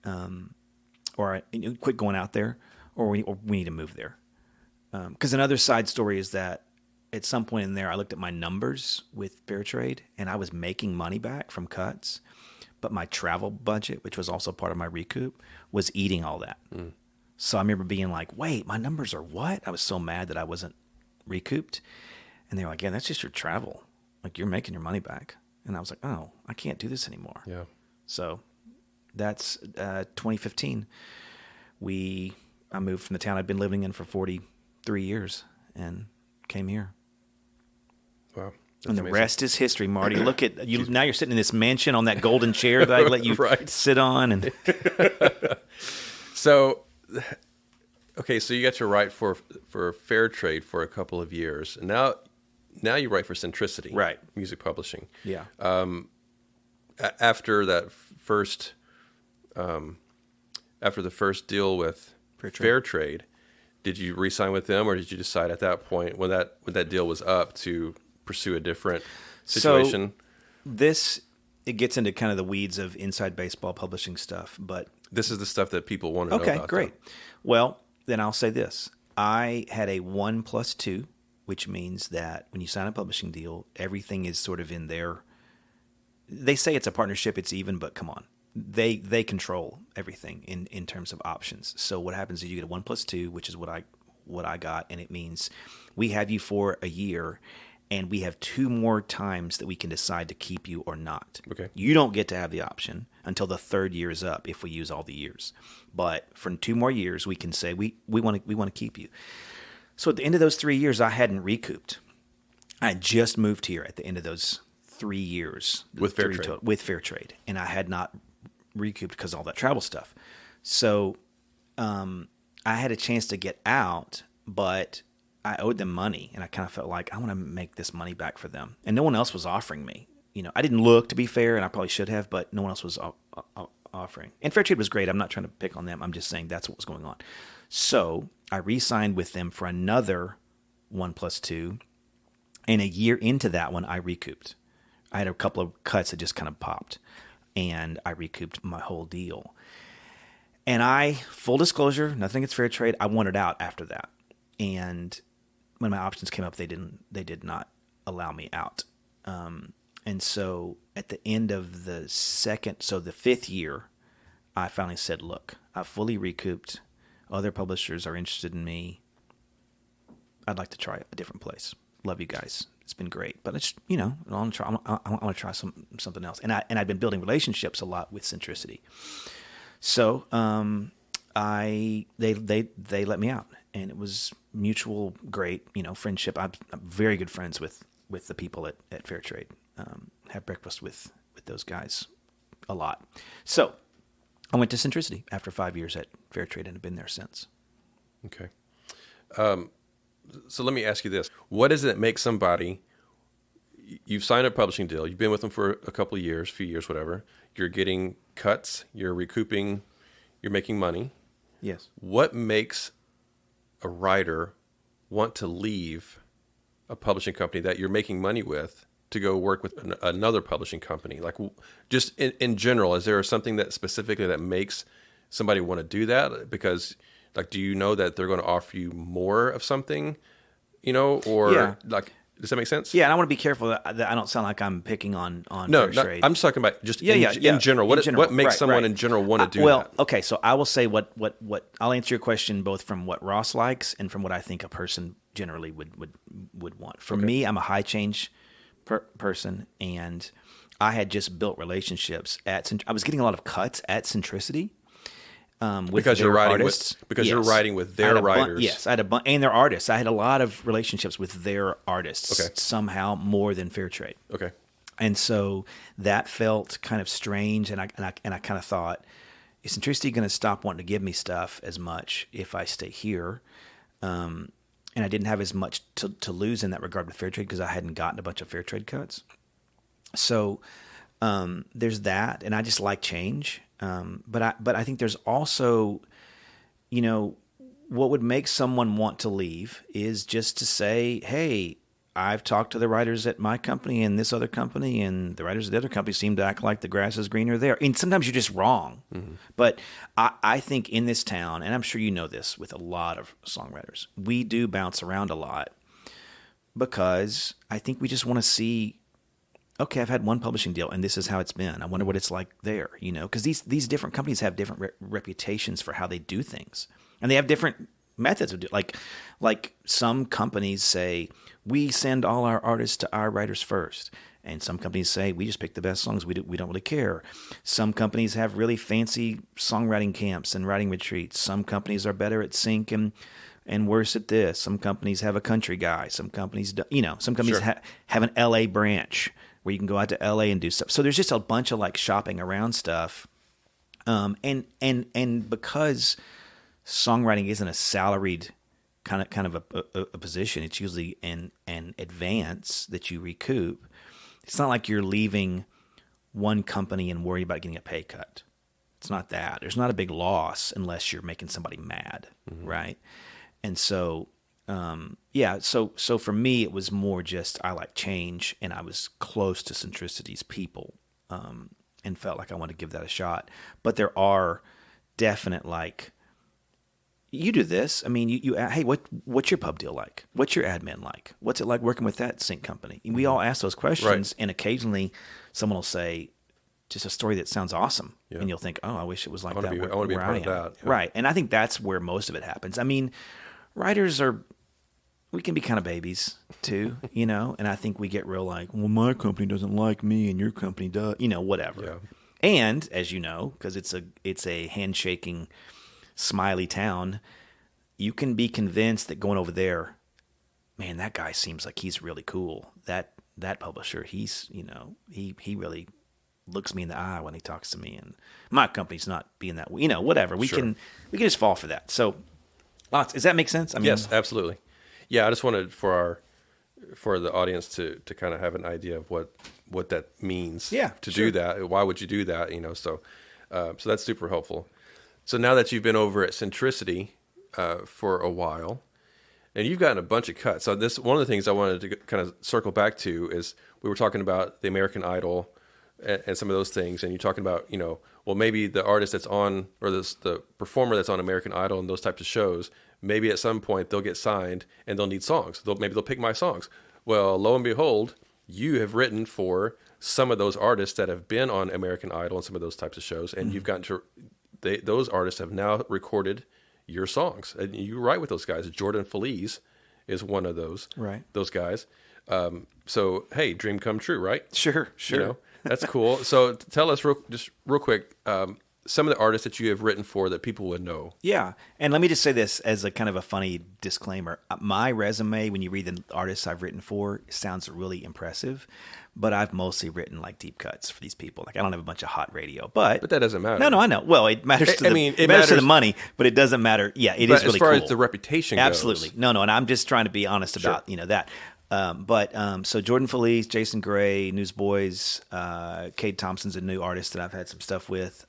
or I quit going out there, or we need to move there. Because another side story is that at some point in there, I looked at my numbers with Fairtrade, and I was making money back from cuts, but my travel budget, which was also part of my recoup, was eating all that. Mm. So I remember being like, wait, my numbers are what? I was so mad that I wasn't recouped. And they were like, yeah, that's just your travel. Like, you're making your money back. And I was like, oh, I can't do this anymore. Yeah. So that's 2015. I moved from the town I'd been living in for 43 years and came here. Wow. And the rest is history, Marty. Look at you. Now you're sitting in this mansion on that golden chair that I let you sit on. And so, okay, so you got to write for Fair Trade for a couple of years, and now you write for Centricity, right? Music publishing. Yeah. After that first, after the first deal with Fair Trade, did you re-sign with them, or did you decide at that point when that deal was up to pursue a different situation? So it gets into kind of the weeds of inside baseball publishing stuff, but this is the stuff that people want to know about. Okay, great. Though. Well, then I'll say this. I had a 1+2, which means that when you sign a publishing deal, everything is sort of in their, they say it's a partnership, it's even, but come on. They control everything in terms of options. So what happens is you get a 1+2, which is what I got, and it means we have you for a year, and we have 2 more times that we can decide to keep you or not. Okay. You don't get to have the option until the 3rd year is up if we use all the years. But for 2 more years, we can say we want to keep you. So at the end of those 3 years, I hadn't recouped. I had just moved here at the end of those 3 years with Fair Trade. With Fair Trade, and I had not recouped because of all that travel stuff. So I had a chance to get out, but I owed them money, and I kind of felt like I want to make this money back for them. And no one else was offering me. I didn't look, to be fair, and I probably should have, but no one else was offering. And Fair Trade was great. I'm not trying to pick on them. I'm just saying that's what was going on. So I re-signed with them for another 1+2, and a year into that one, I recouped. I had a couple of cuts that just kind of popped, and I recouped my whole deal. And full disclosure, nothing against Fair Trade, I wanted out after that. And when my options came up, they did not allow me out. And so at the end of the 5th year, I finally said, look, I fully recouped. Other publishers are interested in me. I'd like to try a different place. Love you guys. It's been great. But it's, I want to try something else. And I'd been building relationships a lot with Centricity. So they let me out. And it was mutual, great, friendship. I'm very good friends with the people at Fair Trade. Have breakfast with those guys a lot. So I went to Centricity after 5 years at Fair Trade and have been there since. Okay. So let me ask you this. What does it make somebody, you've signed a publishing deal, you've been with them for a couple of years, few years, whatever, you're getting cuts, you're recouping, you're making money. Yes. What makes a writer want to leave a publishing company that you're making money with to go work with another publishing company? Like, just in general, is there something that specifically that makes somebody want to do that? Because, like, do you know that they're going to offer you more of something, or like, does that make sense? Yeah, and I want to be careful that I don't sound like I'm picking on No, Fair Trade. I'm just talking about just in general. What makes someone in general want to do that? Well, okay, so I will say what I'll answer your question both from what Ross likes and from what I think a person generally would want. For me, I'm a high change person, and I had just built relationships I was getting a lot of cuts at Centricity. Because you're writing with their writers. Yes, I had and their artists. I had a lot of relationships with their artists. Somehow more than Fair Trade. Okay, and so that felt kind of strange, and I kind of thought, is Centricity going to stop wanting to give me stuff as much if I stay here? And I didn't have as much to lose in that regard with Fair Trade because I hadn't gotten a bunch of Fair Trade cuts. So there's that, and I just like change. But I think there's also, what would make someone want to leave is just to say, hey, I've talked to the writers at my company and this other company, and the writers at the other company seem to act like the grass is greener there. And sometimes you're just wrong. Mm-hmm. But I think in this town, and I'm sure you know this with a lot of songwriters, we do bounce around a lot because I think we just want to see, okay, I've had one publishing deal, and this is how it's been. I wonder what it's like there, because these different companies have different reputations for how they do things. And they have different methods of doing. Like some companies say, we send all our artists to our writers first. And some companies say, we just pick the best songs. We don't really care. Some companies have really fancy songwriting camps and writing retreats. Some companies are better at sync and worse at this. Some companies have a country guy. Some companies, some companies have an LA branch where you can go out to LA and do stuff. So there's just a bunch of like shopping around stuff. And because songwriting isn't a salaried kind of a position, it's usually an advance that you recoup. It's not like you're leaving one company and worrying about getting a pay cut. It's not that. There's not a big loss unless you're making somebody mad, right? And so, so for me, it was more just I like change, and I was close to Centricity's people, and felt like I wanted to give that a shot. But there are definite like, you do this. I mean, you hey, what's your pub deal like? What's your admin like? What's it like working with that sync company? And we all ask those questions, and occasionally someone will say just a story that sounds awesome, and you'll think, oh, I wish it was like that. I want to be a part of that, right? And I think that's where most of it happens. I mean, writers we can be kind of babies too, and I think we get real like, well, my company doesn't like me, and your company does, whatever. Yeah. And as you know, because it's a handshaking, smiley town, you can be convinced that going over there, man, that guy seems like he's really cool. That publisher, he's he really looks me in the eye when he talks to me, and my company's not being that way. Whatever. We can just fall for that. So, does that make sense? I mean, yes, absolutely. Yeah, I just wanted for the audience to kind of have an idea of what that means. Yeah, to do that. Why would you do that? So that's super helpful. So now that you've been over at Centricity for a while, and you've gotten a bunch of cuts. So this one of the things I wanted to kind of circle back to is we were talking about the American Idol and some of those things, and you're talking about well, maybe the artist that's on, or the performer that's on American Idol and those types of shows, maybe at some point they'll get signed and they'll need songs. Maybe they'll pick my songs. Well, lo and behold, you have written for some of those artists that have been on American Idol and some of those types of shows, and you've gotten to those artists have now recorded your songs, and you write with those guys. Jordan Feliz is one of those, right? Those guys. So hey, dream come true, right? Sure. That's cool. So tell us real quick, some of the artists that you have written for that people would know. Yeah. And let me just say this as a kind of a funny disclaimer. My resume, when you read the artists I've written for, sounds really impressive, but I've mostly written like deep cuts for these people. Like I don't have a bunch of hot radio, but that doesn't matter. No, I know. Well, it matters to it matters to the money, but it doesn't matter. Yeah, it is really cool. As far as the reputation goes. Absolutely. No, and I'm just trying to be honest about, that. So Jordan Feliz, Jason Gray, Newsboys, Cade Thompson's a new artist that I've had some stuff with.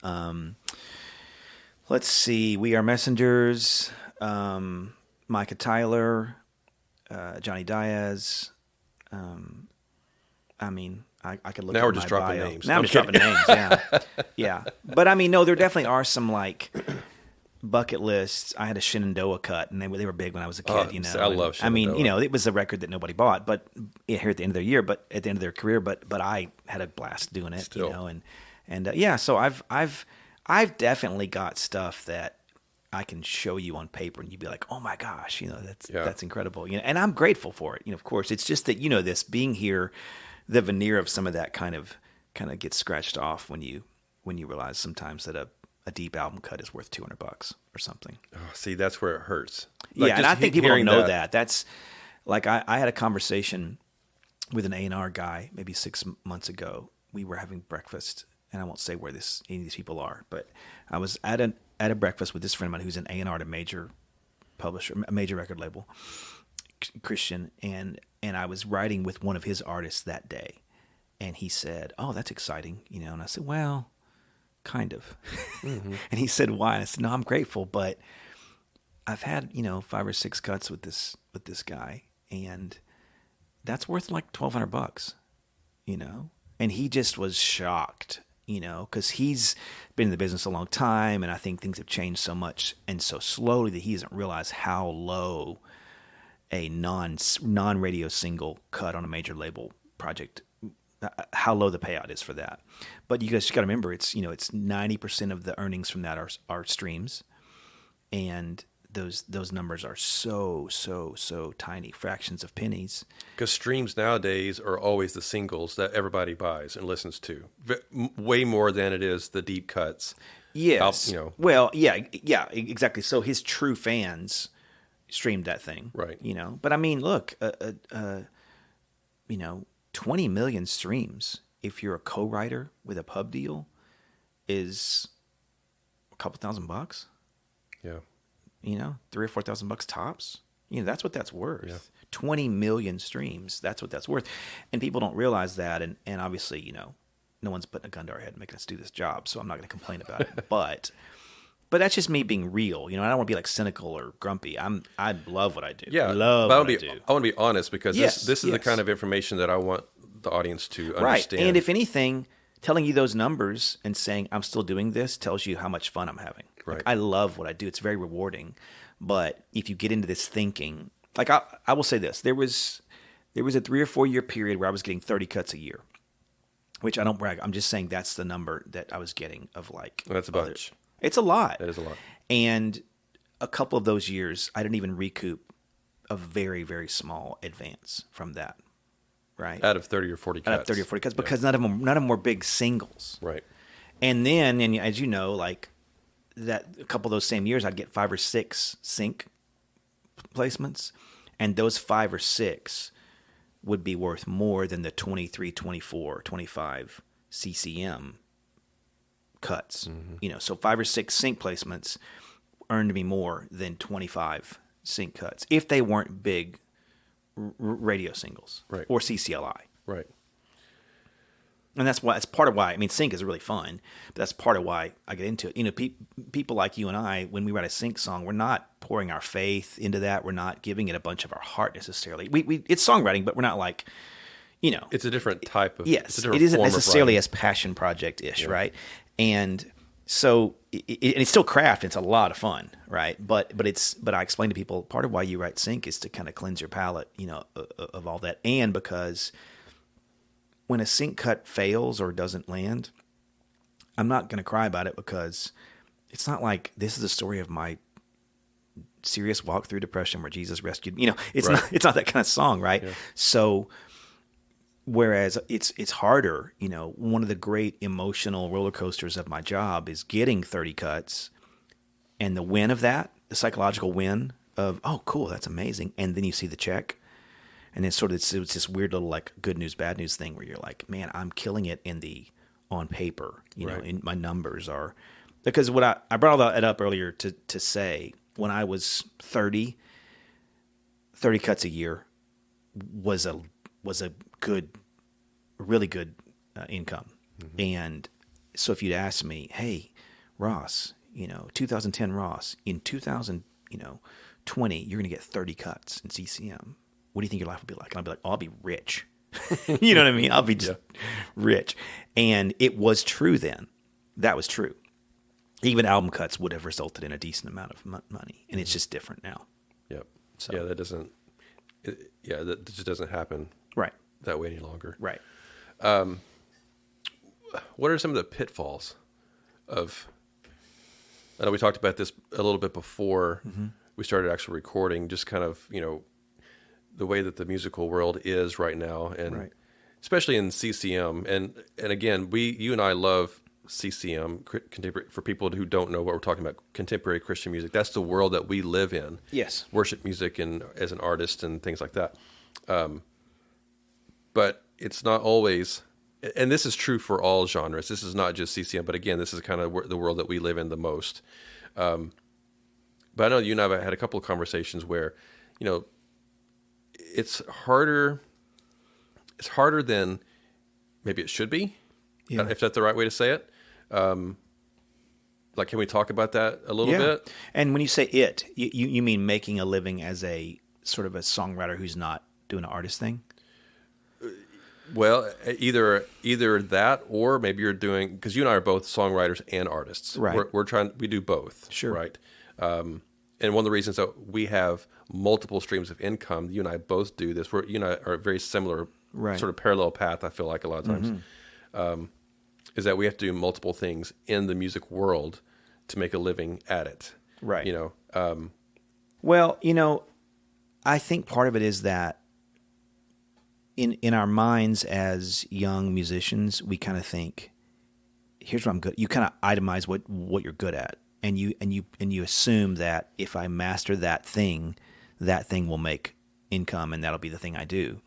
Let's see, We Are Messengers, Micah Tyler, Jonny Diaz. I could look. Now at we're just my dropping bio. names. Now I'm just dropping names. Yeah. But no, there definitely are some like bucket lists. I had a Shenandoah cut, and they were big when I was a kid. I love Shenandoah. It was a record that nobody bought, but here at the end of their year, but at the end of their career, but I had a blast doing it. Still. So I've definitely got stuff that I can show you on paper, and you'd be like, oh my gosh, that's incredible. And I'm grateful for it. Of course, it's just that this being here, the veneer of some of that kind of gets scratched off when you realize sometimes that a deep album cut is worth $200 or something. Oh, see, that's where it hurts. And I think people don't know that. That's like I had a conversation with an A&R guy maybe 6 months ago. We were having breakfast, and I won't say where any of these people are, but I was at a breakfast with this friend of mine who's an A&R at a major publisher, a major record label, Christian, and I was writing with one of his artists that day, and he said, "Oh, that's exciting," and I said, "Well, kind of." Mm-hmm. And he said, "Why?" And I said, "No, I'm grateful, but I've had 5 or 6 cuts with this guy, and that's worth like $1,200, And he just was shocked, because he's been in the business a long time, and I think things have changed so much and so slowly that he doesn't realize how low a non-radio single cut on a major label project, how low the payout is for that. But you guys got to remember, it's 90% of the earnings from that are streams, and those numbers are so tiny, fractions of pennies. Because streams nowadays are always the singles that everybody buys and listens to, way more than it is the deep cuts. Yes. Well, yeah, exactly. So his true fans streamed that thing, right? But I mean, look, 20 million streams if you're a co-writer with a pub deal is a couple $1,000. Yeah. $3,000 or $4,000 tops. That's what that's worth. Yeah. 20 million streams. That's what that's worth. And people don't realize that. And obviously, no one's putting a gun to our head making us do this job. So I'm not going to complain about it. But that's just me being real. I don't want to be like cynical or grumpy. I love what I do. Yeah. I love what I do. I want to be honest because this is the kind of information that I want the audience to understand. Right. And if anything, telling you those numbers and saying I'm still doing this tells you how much fun I'm having. Right. Like, I love what I do. It's very rewarding. But if you get into this thinking, like I will say this, there was a 3 or 4 year period where I was getting 30 cuts a year, which I don't brag. I'm just saying that's the number that I was getting of like. That's a bunch. It's a lot. That is a lot. And a couple of those years, I didn't even recoup a very, very small advance from that. Right. Out of 30 or 40 cuts. Out of 30 or 40 cuts, because none of them were big singles. Right. And then, as you know, like that, a couple of those same years, I'd get 5 or 6 sync placements, and those 5 or 6 would be worth more than the 23, 24, 25 CCM cuts. Mm-hmm. So 5 or 6 sync placements earned me more than 25 sync cuts if they weren't big radio singles, right, or CCLI, right. And that's part of why. I mean, sync is really fun, but that's part of why I get into it. People like you and I, when we write a sync song, we're not pouring our faith into that. We're not giving it a bunch of our heart necessarily. It's songwriting, but we're not like, it's a different type of. Yes, it isn't necessarily as passion project-ish, right? And so it's still craft. It's a lot of fun, right? But I explain to people, part of why you write sync is to kind of cleanse your palate, of all that, and because when a sync cut fails or doesn't land, I'm not going to cry about it, because it's not like this is a story of my serious walk through depression where Jesus rescued me. It's not that kind of song, right? Yeah. So whereas it's harder, one of the great emotional roller coasters of my job is getting 30 cuts, and the win of that, the psychological win of, oh, cool, that's amazing. And then you see the check. And it's it's this weird little like good news, bad news thing where you're like, man, I'm killing it on paper, and my numbers are, because I brought all that up earlier to say, when I was 30 cuts a year was a really good income. Mm-hmm. And so if you'd asked me, hey, Ross, 2010 Ross, in 2020, you're going to get 30 cuts in CCM. What do you think your life would be like? And I'll be like, I'll be rich. You know what I mean? I'll be just rich. And it was true then. That was true. Even album cuts would have resulted in a decent amount of money. And it's just different now. Yep. So. Yeah, that just doesn't happen that way any longer. Right. What are some of the pitfalls of, I know we talked about this a little bit before we started actually recording, just kind of, the way that the musical world is right now, and especially in CCM. And again, you and I love CCM, contemporary, for people who don't know what we're talking about, contemporary Christian music. That's the world that we live in. Yes. Worship music and as an artist and things like that. But it's not always, and this is true for all genres. This is not just CCM, but again, this is kind of the world that we live in the most. But I know you and I have had a couple of conversations where, it's harder than maybe it should be, if that's the right way to say it. Can we talk about that a little bit? And when you say you mean making a living as a sort of a songwriter who's not doing an artist thing? Well, either that, or maybe you're doing, because you and I are both songwriters and artists. Right. We do both. Sure. Right. And one of the reasons that we have multiple streams of income, you and I both do this. You and I are very similar, sort of parallel path. I feel like a lot of times, is that we have to do multiple things in the music world to make a living at it. Right. Well, I think part of it is that in our minds as young musicians, we kind of think, here's what I'm good. You kind of itemize what you're good at, and you assume that if I master that thing will make income, and that'll be the thing I do.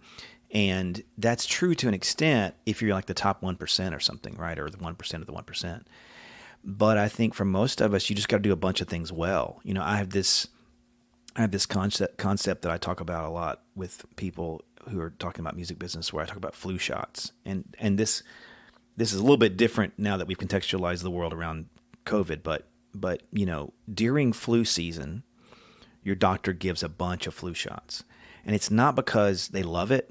And that's true to an extent if you're like the top 1% or something, right? Or the 1% of the 1%. But I think for most of us, you just got to do a bunch of things well. I have this concept that I talk about a lot with people who are talking about music business, where I talk about flu shots. And this is a little bit different now that we've contextualized the world around COVID, but during flu season, your doctor gives a bunch of flu shots. And it's not because they love it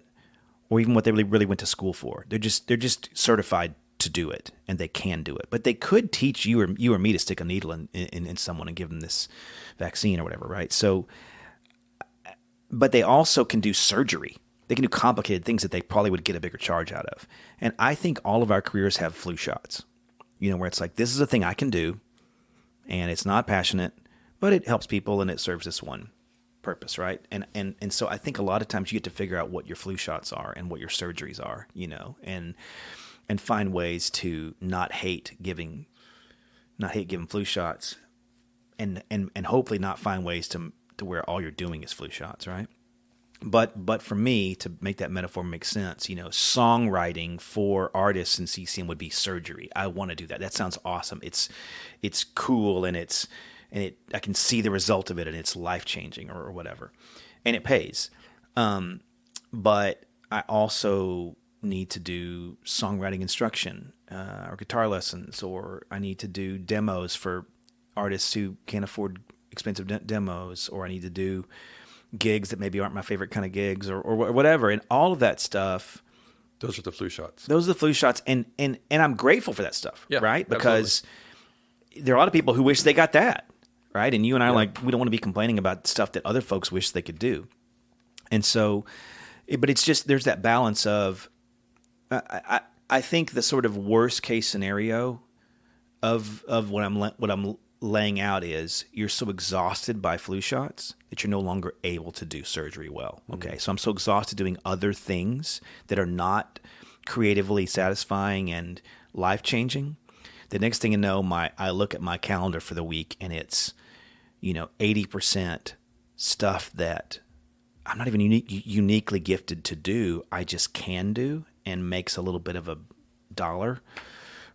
or even what they really went to school for. They're just certified to do it, and they can do it. But they could teach you or me to stick a needle in someone and give them this vaccine or whatever, right? So, but they also can do surgery. They can do complicated things that they probably would get a bigger charge out of. And I think all of our careers have flu shots, where it's like, this is a thing I can do, and it's not passionate, but it helps people and it serves this one purpose, right? And so I think a lot of times you get to figure out what your flu shots are and what your surgeries are, and find ways to not hate giving flu shots, and hopefully not find ways to where all you're doing is flu shots, right? But for me, to make that metaphor make sense, songwriting for artists in CCM would be surgery. I want to do that. That sounds awesome. It's cool, and I can see the result of it, and it's life-changing or whatever. And it pays. But I also need to do songwriting instruction or guitar lessons, or I need to do demos for artists who can't afford expensive demos, or I need to do gigs that maybe aren't my favorite kind of gigs or whatever. And all of that stuff. Those are the flu shots. Those are the flu shots. And I'm grateful for that stuff, yeah, right? Because there are a lot of people who wish they got that, right? And you and I we don't want to be complaining about stuff that other folks wish they could do. And so, but it's just, there's that balance of, I think the sort of worst case scenario of what I'm laying out is you're so exhausted by flu shots that you're no longer able to do surgery well. Okay, mm-hmm. So I'm so exhausted doing other things that are not creatively satisfying and life-changing. The next thing you know, I look at my calendar for the week, and it's 80% stuff that I'm not even uniquely gifted to do. I just can do, and makes a little bit of a dollar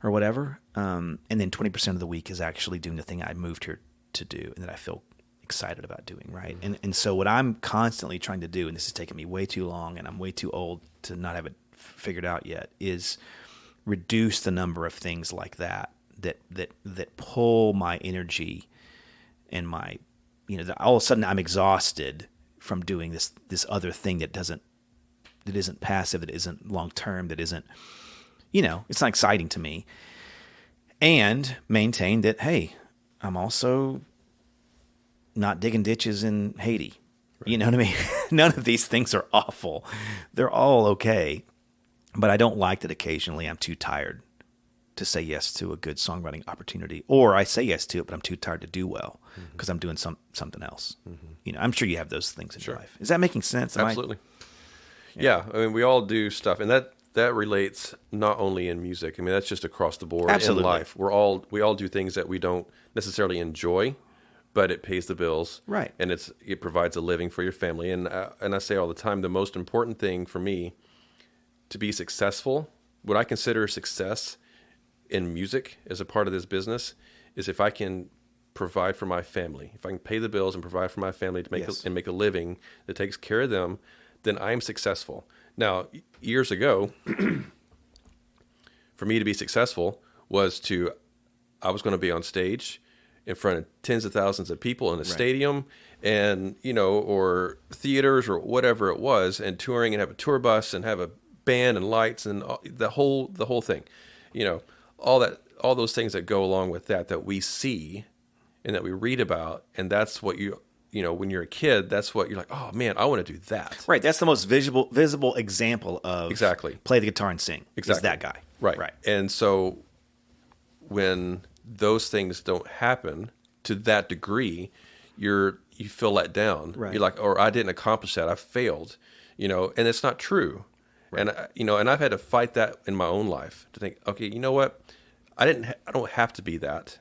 or whatever. And then 20% of the week is actually doing the thing I moved here to do and that I feel excited about doing, right? Mm-hmm. And so what I'm constantly trying to do, and this has taken me way too long and I'm way too old to not have it figured out yet, is reduce the number of things like that pull my energy and my, all of a sudden I'm exhausted from doing this other thing that isn't passive, that isn't long-term, that isn't, it's not exciting to me. And maintain that, hey, I'm also not digging ditches in Haiti. Right. You know what I mean? None of these things are awful. They're all okay. But I don't like that occasionally I'm too tired to say yes to a good songwriting opportunity. Or I say yes to it, but I'm too tired to do well because I'm doing something else. Mm-hmm. I'm sure you have those things in your life. Is that making sense? Absolutely. Yeah. I mean, we all do stuff. And that relates not only in music. I mean, that's just across the board. Absolutely. In life. We all do things that we don't necessarily enjoy, but it pays the bills. Right. And it provides a living for your family. And I say all the time, the most important thing for me to be successful, what I consider success in music as a part of this business, is if I can provide for my family. If I can pay the bills and provide for my family to make a living that takes care of them, then I'm successful. Now, years ago, for me to be successful I was going to be on stage in front of tens of thousands of people in a stadium and, or theaters or whatever it was, and touring and have a tour bus and have a band and lights and the whole thing, all those things that go along with that we see and that we read about. And that's what when you're a kid, that's what you're like, oh man, I want to do that. Right. That's the most visible example of play the guitar and sing. Exactly. Is that guy. Right. And so when those things don't happen to that degree, you feel let down. Right. You're like, or I didn't accomplish that. I failed, and it's not true. Right. And I've had to fight that in my own life to think, okay, you know what? I don't have to be that.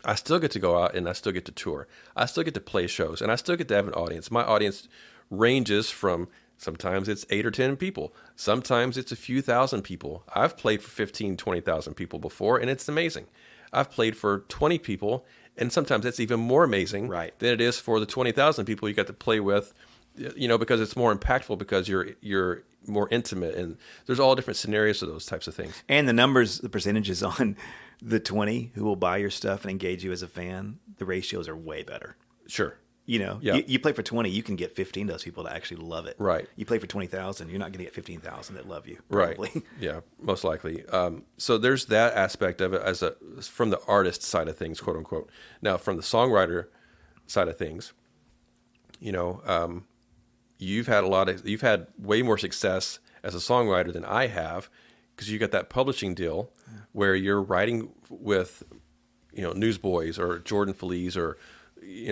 I still get to go out and I still get to tour. I still get to play shows and I still get to have an audience. My audience ranges from sometimes it's 8 or 10 people. Sometimes it's a few thousand people. I've played for 15, 20,000 people before and it's amazing. I've played for 20 people and sometimes it's even more amazing than it is for the 20,000 people you got to play with, because it's more impactful because you're more intimate and there's all different scenarios of those types of things. And the percentages on the 20 who will buy your stuff and engage you as a fan, the ratios are way better. Sure. You play for 20, you can get 15 of those people to actually love it. Right. You play for 20,000, you're not going to get 15,000 that love you. Probably. Right. Yeah, most likely. So there's that aspect of it from the artist side of things, quote unquote. Now, from the songwriter side of things, you've had way more success as a songwriter than I have because you got that publishing deal where you're writing with, Newsboys or Jordan Feliz or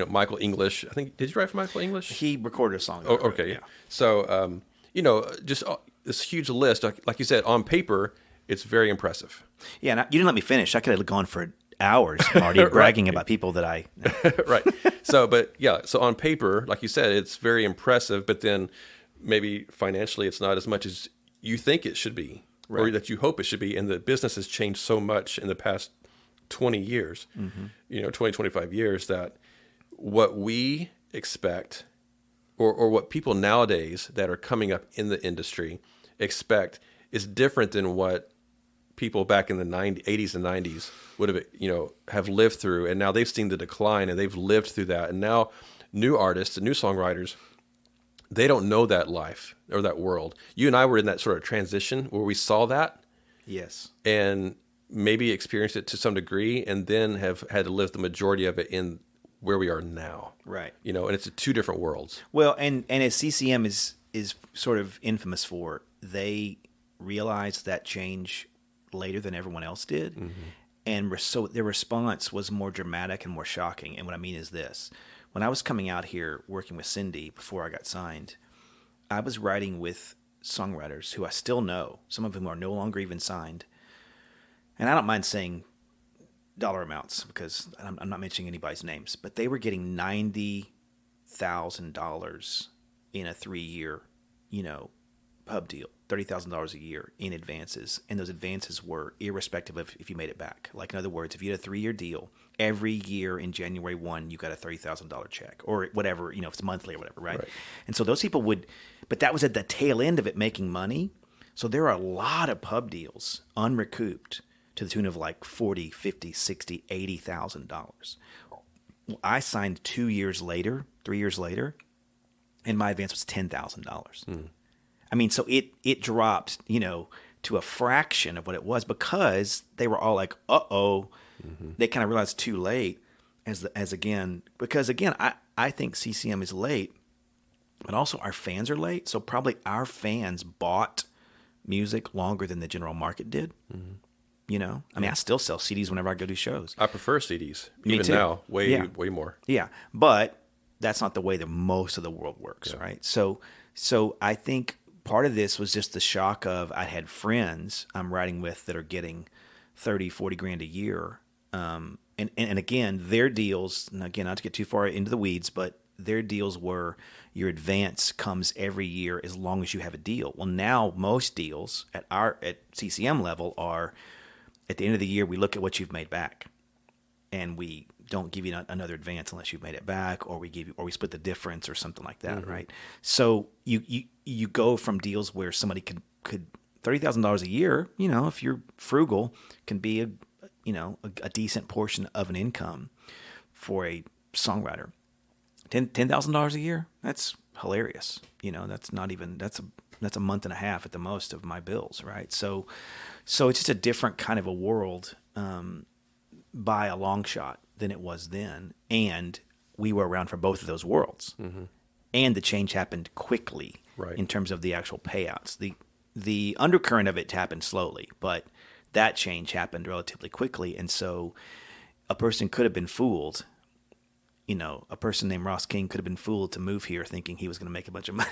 Michael English. I think, did you write for Michael English? He recorded a song. Oh, okay. Yeah. So, just this huge list, like you said, on paper, it's very impressive. Yeah, and you didn't let me finish. I could have gone for hours, Marty, bragging about people that I... Right. So on paper, like you said, it's very impressive, but then maybe financially it's not as much as you think it should be or that you hope it should be. And the business has changed so much in the past 20 years, 20, 25 years that what we expect or what people nowadays that are coming up in the industry expect is different than what people back in the 80s and 90s would have, have lived through. And now they've seen the decline and they've lived through that. And now new artists and new songwriters, they don't know that life or that world. You and I were in that sort of transition where we saw that. Yes. And maybe experienced it to some degree and then have had to live the majority of it in where we are now. Right. And it's two different worlds. Well, and as CCM is sort of infamous for, they realized that change later than everyone else did. Mm-hmm. And so their response was more dramatic and more shocking. And what I mean is this. When I was coming out here working with Cindy before I got signed, I was writing with songwriters who I still know, some of whom are no longer even signed. And I don't mind saying dollar amounts because I'm not mentioning anybody's names, but they were getting $90,000 in a 3-year, pub deal, $30,000 a year in advances. And those advances were irrespective of if you made it back. Like, in other words, if you had a 3-year deal, every year in January 1, you got a $30,000 check or whatever, if it's monthly or whatever, right? And so those people but that was at the tail end of it making money. So there are a lot of pub deals unrecouped to the tune of like $40,000, $50,000, $60,000, $80,000. I signed 3 years later, and my advance was $10,000. Mm. I mean, so it dropped, to a fraction of what it was because they were all like, uh-oh. Mm-hmm. They kind of realized too late because I think CCM is late, but also our fans are late. So probably our fans bought music longer than the general market did. Mm-hmm. I mean, I still sell CDs whenever I go do shows. I prefer CDs, even now, way more. Yeah, but that's not the way that most of the world works, right? So I think part of this was just the shock of I had friends I'm writing with that are getting 30, 40 grand a year. And again, their deals, and again, not to get too far into the weeds, but their deals were your advance comes every year as long as you have a deal. Well, now most deals at CCM level are at the end of the year, we look at what you've made back, and we don't give you another advance unless you've made it back, or we split the difference or something like that, mm-hmm. right? So you go from deals where somebody could $30,000 a year, if you're frugal, can be a decent portion of an income for a songwriter. $10,000 a year, that's hilarious. That's not even that's a month and a half at the most of my bills, right? So it's just a different kind of a world by a long shot than it was then, and we were around for both of those worlds. Mm-hmm. And the change happened quickly in terms of the actual payouts. The undercurrent of it happened slowly, but that change happened relatively quickly, and so a person could have been fooled a person named Ross King could have been fooled to move here thinking he was going to make a bunch of money.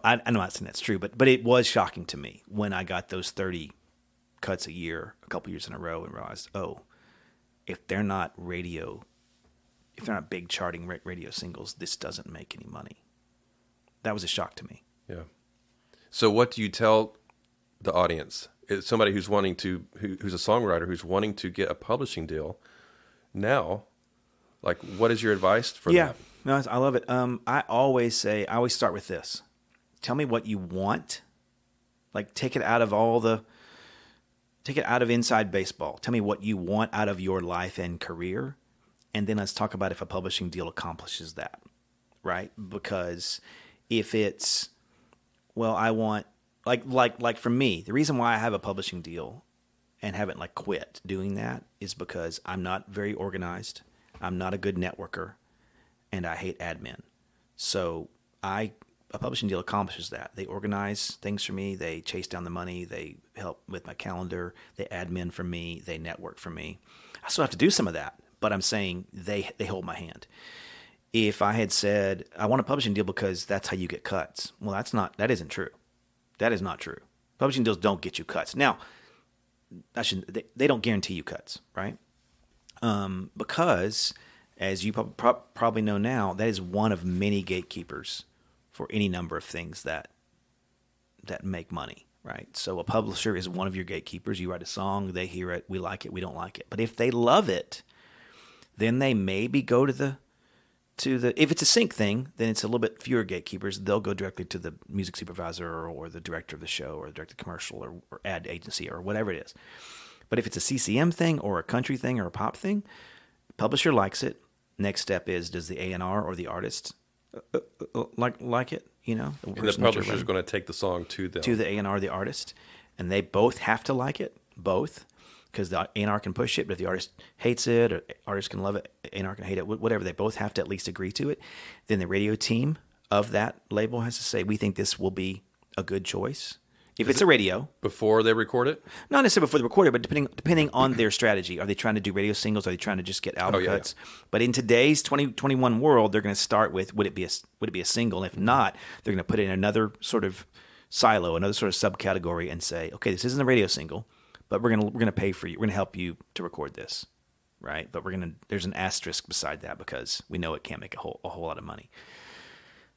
I'm not saying that's true, but it was shocking to me when I got those 30 cuts a year, a couple years in a row, and realized, if they're not big charting radio singles, this doesn't make any money. That was a shock to me. Yeah. So what do you tell the audience? It's somebody who's who's a songwriter who's wanting to get a publishing deal now. Like, what is your advice for that? Yeah, no, I love it. I always start with this. Tell me what you want. Like, take it out of inside baseball. Tell me what you want out of your life and career. And then let's talk about if a publishing deal accomplishes that, right? Because if it's, I want, like for me, the reason why I have a publishing deal and haven't quit doing that is because I'm not very organized. I'm not a good networker, and I hate admin. So a publishing deal accomplishes that. They organize things for me. They chase down the money. They help with my calendar. They admin for me. They network for me. I still have to do some of that, but I'm saying they hold my hand. If I had said, I want a publishing deal because that's how you get cuts, that isn't true. That is not true. Publishing deals don't get you cuts. Now, they don't guarantee you cuts, right? Because, as you probably know now, that is one of many gatekeepers for any number of things that make money, right? So a publisher is one of your gatekeepers. You write a song, they hear it, we like it, we don't like it. But if they love it, then they maybe go to the if it's a sync thing, then it's a little bit fewer gatekeepers. They'll go directly to the music supervisor or the director of the show or the director of the commercial or ad agency or whatever it is. But if it's a CCM thing or a country thing or a pop thing, publisher likes it. Next step is, does the A&R or the artist like it? And the publisher is going to take the song to them. To the A&R or the artist. And they both have to like it, both. Because the A&R can push it, but if the artist hates it, or the artist can love it, A&R can hate it, whatever, they both have to at least agree to it. Then the radio team of that label has to say, we think this will be a good choice. If it's a radio. Before they record it? Not necessarily before they record it, but depending on their strategy. Are they trying to do radio singles? Are they trying to just get album cuts? Yeah. But in today's 2021 world, they're going to start with, would it be a single? If not, they're going to put it in another sort of silo, another sort of subcategory and say, okay, this isn't a radio single, but we're gonna pay for you. We're gonna help you to record this, right? But there's an asterisk beside that because we know it can't make a whole lot of money.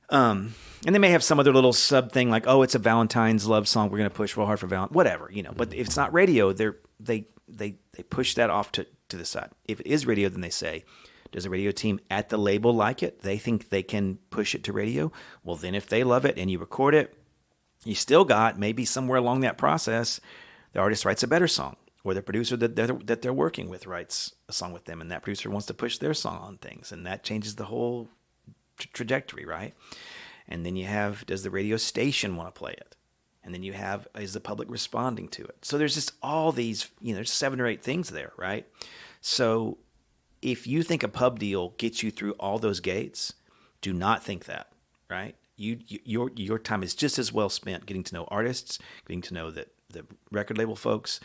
And they may have some other little sub thing like, it's a Valentine's love song. We're gonna push real hard for Valentine, whatever, But if it's not radio, they push that off to the side. If it is radio, then they say, does the radio team at the label like it? They think they can push it to radio. Well, then if they love it and you record it, you still got maybe somewhere along that process, the artist writes a better song, or the producer that they're working with writes a song with them, and that producer wants to push their song on things, and that changes the whole trajectory, right? And then you have, does the radio station want to play it? And then you have, is the public responding to it? So there's just all these, there's 7 or 8 things there, right? So if you think a pub deal gets you through all those gates, do not think that, right? Your time is just as well spent getting to know artists, getting to know the record label folks,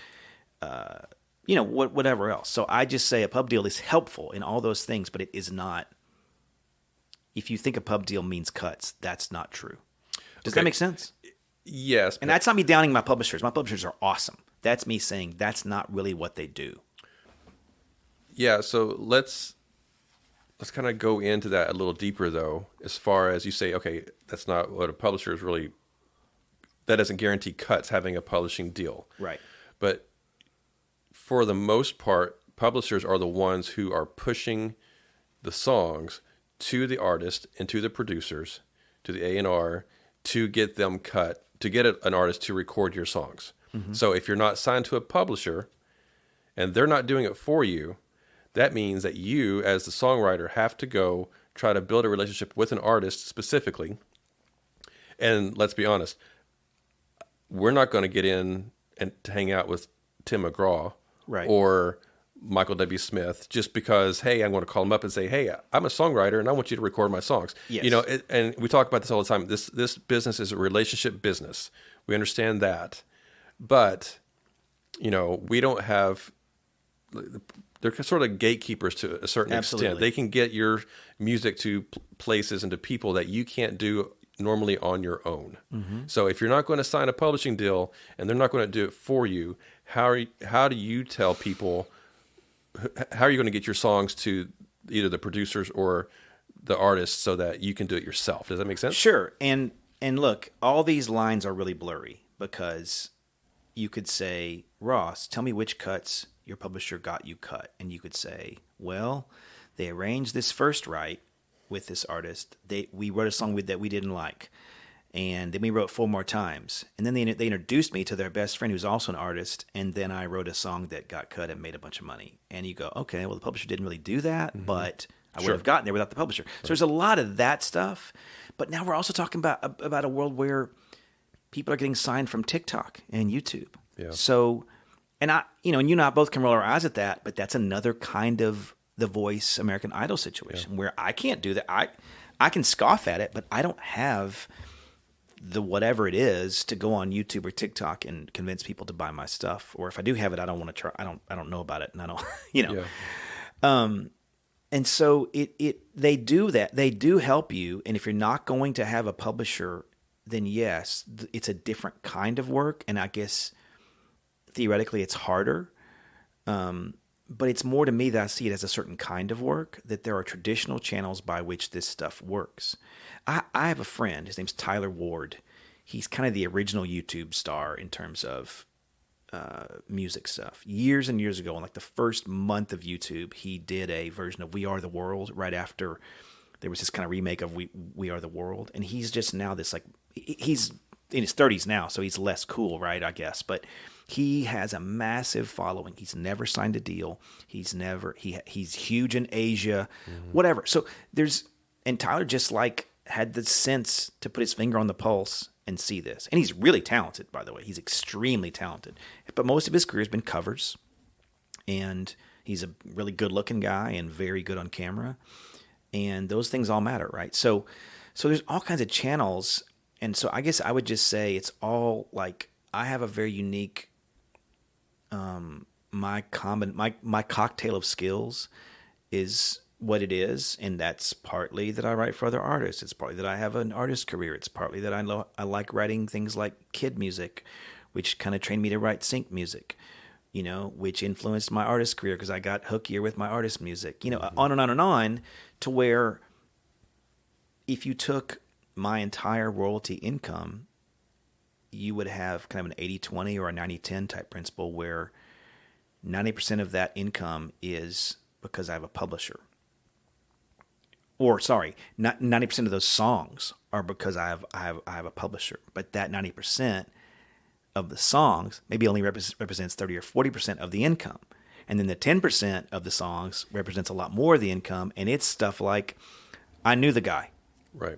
whatever else. So I just say a pub deal is helpful in all those things, but it is not. If you think a pub deal means cuts, that's not true. Does that make sense? Yes. And that's not me downing my publishers. My publishers are awesome. That's me saying that's not really what they do. Yeah, so let's kind of go into that a little deeper, though, as far as you say, okay, that's not what a publisher is really. That doesn't guarantee cuts having a publishing deal. Right. But for the most part, publishers are the ones who are pushing the songs to the artist and to the producers, to the A&R, to get them cut, to get an artist to record your songs. Mm-hmm. So if you're not signed to a publisher and they're not doing it for you, that means that you, as the songwriter, have to go try to build a relationship with an artist specifically. And let's be honest, we're not going to get in and to hang out with Tim McGraw or Michael W. Smith just because, hey, I'm going to call him up and say, hey, I'm a songwriter and I want you to record my songs. Yes. And we talk about this all the time. This business is a relationship business. We understand that. But, we don't have they're sort of gatekeepers to a certain extent. They can get your music to places and to people that you can't do normally on your own. Mm-hmm. So if you're not going to sign a publishing deal and they're not going to do it for you, how do you tell people, how are you going to get your songs to either the producers or the artists so that you can do it yourself? Does that make sense? Sure. And look, all these lines are really blurry because you could say, Ross, tell me which cuts your publisher got you cut. And you could say, well, they arranged this first right with this artist. We wrote a song that we didn't like. And then we wrote 4 more times. And then they introduced me to their best friend who's also an artist. And then I wrote a song that got cut and made a bunch of money. And you go, okay, well, the publisher didn't really do that, mm-hmm. but I would have gotten there without the publisher. So there's a lot of that stuff. But now we're also talking about a world where people are getting signed from TikTok and YouTube. Yeah. So, and you and I both can roll our eyes at that, but that's another kind of The Voice American Idol situation where I can't do that. I can scoff at it, but I don't have the whatever it is to go on YouTube or TikTok and convince people to buy my stuff. Or if I do have it, I don't want to try. I don't know about it, and I don't, Yeah. And so they do that. They do help you. And if you're not going to have a publisher, then yes, it's a different kind of work. And I guess theoretically it's harder. But it's more to me that I see it as a certain kind of work, that there are traditional channels by which this stuff works. I have a friend, his name's Tyler Ward. He's kind of the original YouTube star in terms of music stuff. Years and years ago, in like the first month of YouTube, he did a version of We Are the World right after there was this kind of remake of We Are the World. And he's just now this like, he's in his 30s now, so he's less cool, right, I guess. But he has a massive following. He's never signed a deal. He's huge in Asia, whatever. So and Tyler just like had the sense to put his finger on the pulse and see this. And he's really talented, by the way. He's extremely talented. But most of his career has been covers. And he's a really good-looking guy and very good on camera. And those things all matter, right? So there's all kinds of channels. And so I guess I would just say it's all like I have a very unique my cocktail of skills is what it is, and that's partly that I write for other artists. It's partly that I have an artist career. It's partly that I like writing things like kid music, which kind of trained me to write sync music, which influenced my artist career because I got hookier with my artist music, on and on and on, to where if you took my entire royalty income, you would have kind of an 80-20 or a 90-10 type principle where 90% of that income is because I have a publisher. Or, sorry, not 90% of those songs are because I have a publisher. But that 90% of the songs maybe only represents 30 or 40% of the income. And then the 10% of the songs represents a lot more of the income. And it's stuff like, I knew the guy. Right.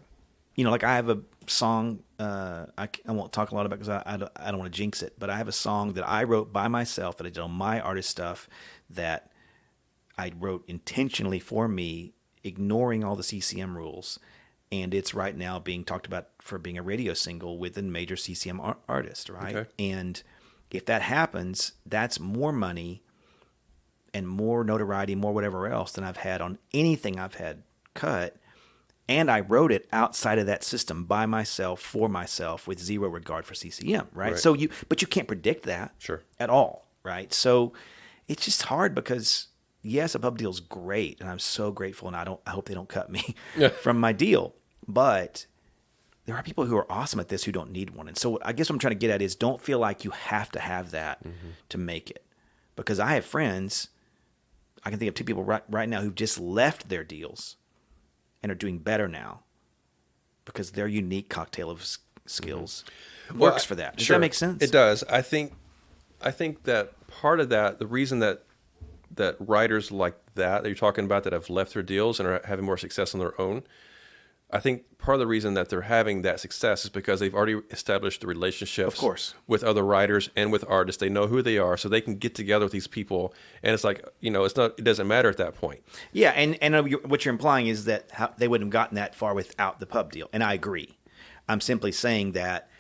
Like I have a song, I won't talk a lot about because I don't want to jinx it, but I have a song that I wrote by myself that I did on my artist stuff that I wrote intentionally for me, ignoring all the CCM rules. And it's right now being talked about for being a radio single with a major CCM artist, right? Okay. And if that happens, that's more money and more notoriety, more whatever else than I've had on anything I've had cut. And I wrote it outside of that system by myself, for myself, with zero regard for CCM, right? So but you can't predict that at all, right? So it's just hard because, yes, a pub deal is great, and I'm so grateful, and I hope they don't cut me from my deal. But there are people who are awesome at this who don't need one. And so I guess what I'm trying to get at is don't feel like you have to have that to make it. Because I have friends, I can think of 2 people right now who've just left their deals and are doing better now because their unique cocktail of skills works for that. Does that make sense? It does. I think that part of that, the reason that writers like that you're talking about that have left their deals and are having more success on their own, I think part of the reason that they're having that success is because they've already established the relationships, of course, with other writers and with artists. They know who they are, so they can get together with these people. And it's like, it doesn't matter at that point. Yeah, and what you're implying is that they wouldn't have gotten that far without the pub deal. And I agree. I'm simply saying that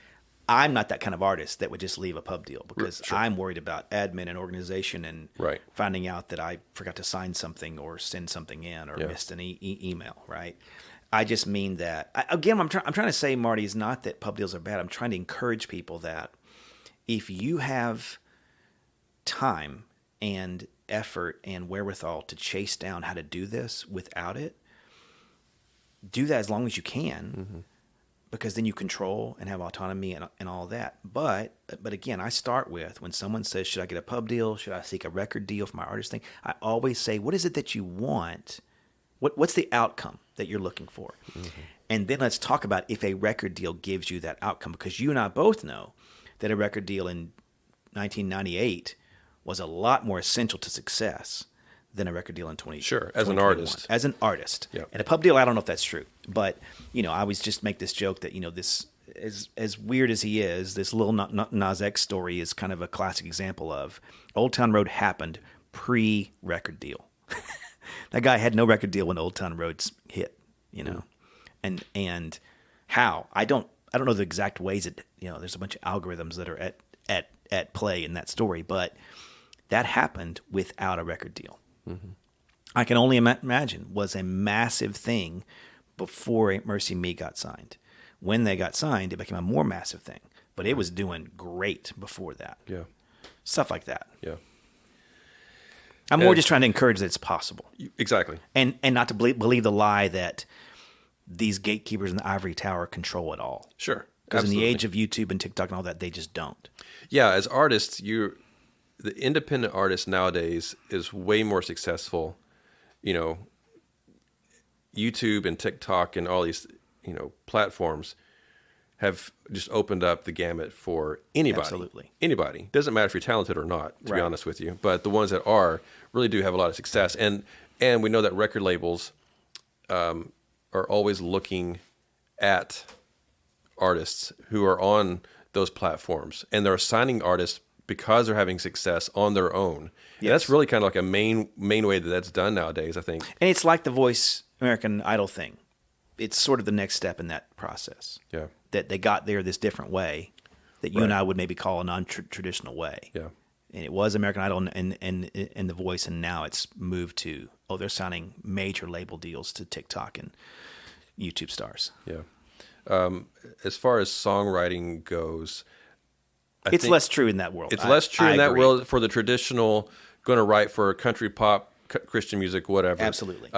I'm not that kind of artist that would just leave a pub deal because I'm worried about admin and organization and finding out that I forgot to sign something or send something in or missed an email, right? I just mean that, again, I'm trying to say, Marty, is not that pub deals are bad. I'm trying to encourage people that if you have time and effort and wherewithal to chase down how to do this without it, do that as long as you can, because then you control and have autonomy and all that. But again, I start with when someone says, should I get a pub deal? Should I seek a record deal for my artist thing? I always say, what is it that you want? What's the outcome that you're looking for? And then let's talk about if a record deal gives you that outcome, because you and I both know that a record deal in 1998 was a lot more essential to success than a record deal in 2020. Sure, as an artist. As an artist. Yeah. And a pub deal, I don't know if that's true. But, I always just make this joke that, this, as weird as he is, this little Nas X story is kind of a classic example of Old Town Road happened pre-record deal. That guy had no record deal when Old Town Road's hit, and how I don't know the exact ways that there's a bunch of algorithms that are at play in that story, but that happened without a record deal. I can only imagine was a massive thing before Ain't Mercy Me got signed. When they got signed, it became a more massive thing, but it was doing great before that. Yeah, stuff like that. Yeah. I'm more just trying to encourage that it's possible. Exactly. And not to believe the lie that these gatekeepers in the ivory tower control it all. Sure. Because in the age of YouTube and TikTok and all that, they just don't. Yeah, as artists, the independent artist nowadays is way more successful. YouTube and TikTok and all these, platforms have just opened up the gamut for anybody. Absolutely. Anybody. Doesn't matter if you're talented or not, to be honest with you. But the ones that are really do have a lot of success. And we know that record labels are always looking at artists who are on those platforms. And they're signing artists because they're having success on their own. Yes. That's really kind of like a main way that that's done nowadays, I think. And it's like the Voice American Idol thing. It's sort of the next step in that process. Yeah. That they got there this different way that you and I would maybe call a non-traditional way. Yeah. And it was American Idol and The Voice, and now it's moved to, they're signing major label deals to TikTok and YouTube stars. Yeah. As far as songwriting goes, it's less true in that world. It's less true in that world for the traditional, going to write for country pop, Christian music, whatever. Absolutely.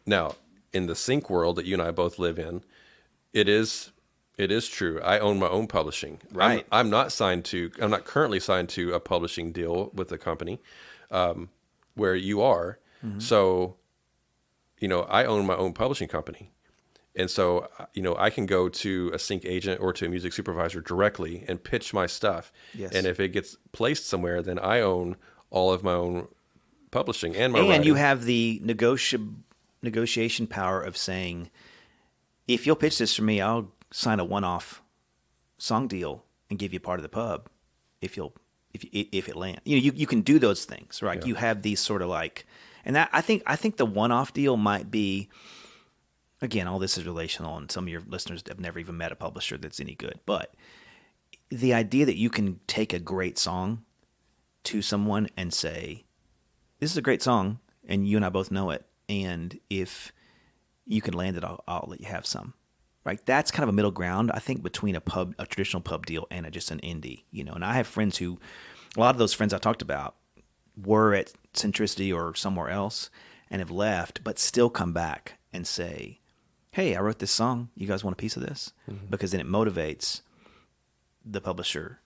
Now, in the sync world that you and I both live in, it is true. I own my own publishing. Right. I'm not currently signed to a publishing deal with a company, where you are. Mm-hmm. So, I own my own publishing company. And so, I can go to a sync agent or to a music supervisor directly and pitch my stuff. Yes. And if it gets placed somewhere, then I own all of my own publishing and my writing. And you have the negotiation power of saying, if you'll pitch this for me, I'll sign a one-off song deal and give you part of the pub if it lands. You can do those things, right? Yeah. You have these sort of and that I think the one-off deal might be. Again, all this is relational, and some of your listeners have never even met a publisher that's any good. But the idea that you can take a great song to someone and say, this is a great song, and you and I both know it, and if you can land it, I'll let you have some. Right? That's kind of a middle ground, I think, between a traditional pub deal and just an indie. And I have friends a lot of those friends I talked about were at Centricity or somewhere else and have left, but still come back and say, hey, I wrote this song. You guys want a piece of this? Mm-hmm. Because then it motivates the publisher.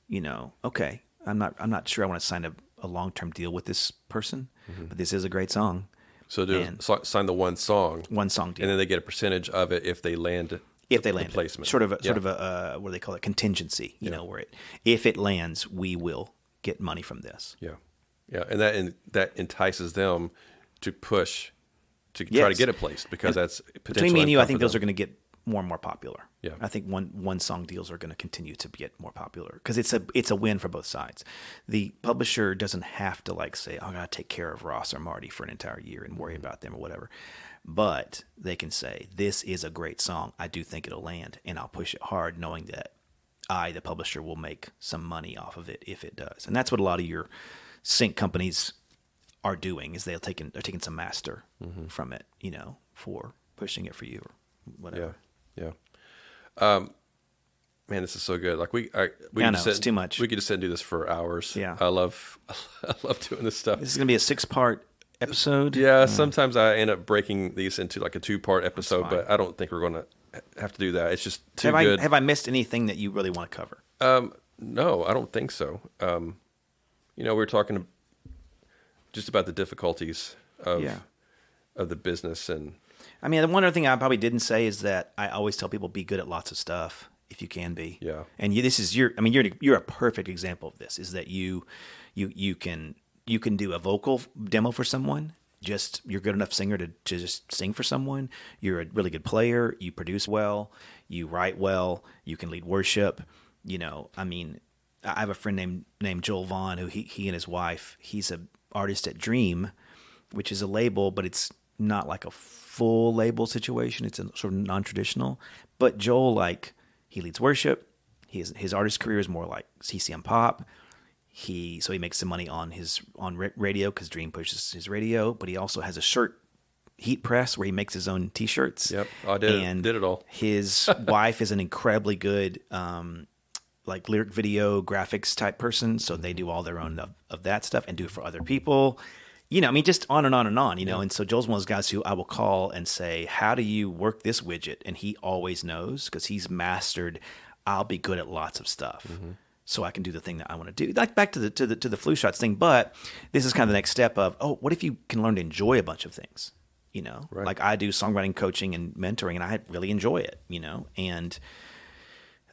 Okay, I'm not sure I want to sign a long-term deal with this person, but this is a great song. So sign the one song deal, and then they get a percentage of it if they land. If they land the placement, sort of a what do they call it, contingency? Where if it lands, we will get money from this. Yeah, yeah, and that entices them to push. To try to get it placed because that's potentially between me and you. I think those are going to get more and more popular. Yeah, I think one song deals are going to continue to get more popular because it's a win for both sides. The publisher doesn't have to say, "Oh, I got to take care of Ross or Marty for an entire year and worry about them or whatever," but they can say, "This is a great song. I do think it'll land, and I'll push it hard, knowing that I, the publisher, will make some money off of it if it does. And that's what a lot of your sync companies are doing, is they're taking some master from it, for pushing it for you or whatever. Yeah. Man, this is so good. Like it's too much. We could just sit and do this for hours. Yeah. I love doing this stuff. This is going to be a 6-part episode. Yeah. Sometimes I end up breaking these into like a 2-part episode, but I don't think we're going to have to do that. It's just too good. Have I missed anything that you really want to cover? No, I don't think so. We were talking just about the difficulties of the business. And I mean, the one other thing I probably didn't say is that I always tell people, be good at lots of stuff if you can be. Yeah. And you're a perfect example of this, is that you can do a vocal demo for someone. You're a good enough singer to just sing for someone. You're a really good player. You produce well. You write well. You can lead worship. I have a friend named Joel Vaughn, who he and his wife, he's an artist at Dream, which is a label, but it's not like a full label situation. It's a sort of non-traditional. But Joel, he leads worship. His artist career is more like CCM pop. So he makes some money on radio because Dream pushes his radio, but he also has a shirt heat press where he makes his own T-shirts. Yep, I did it all. His wife is an incredibly good lyric video graphics type person, so they do all their own of that stuff and do it for other people. Just on and on and on. And so Joel's one of those guys who I will call and say, "How do you work this widget?" And he always knows because he's mastered. I'll be good at lots of stuff. So I can do the thing that I want to do. Like back to the flu shots thing, but this is kind of the next step of, what if you can learn to enjoy a bunch of things? Right. Like I do songwriting coaching and mentoring, and I really enjoy it. And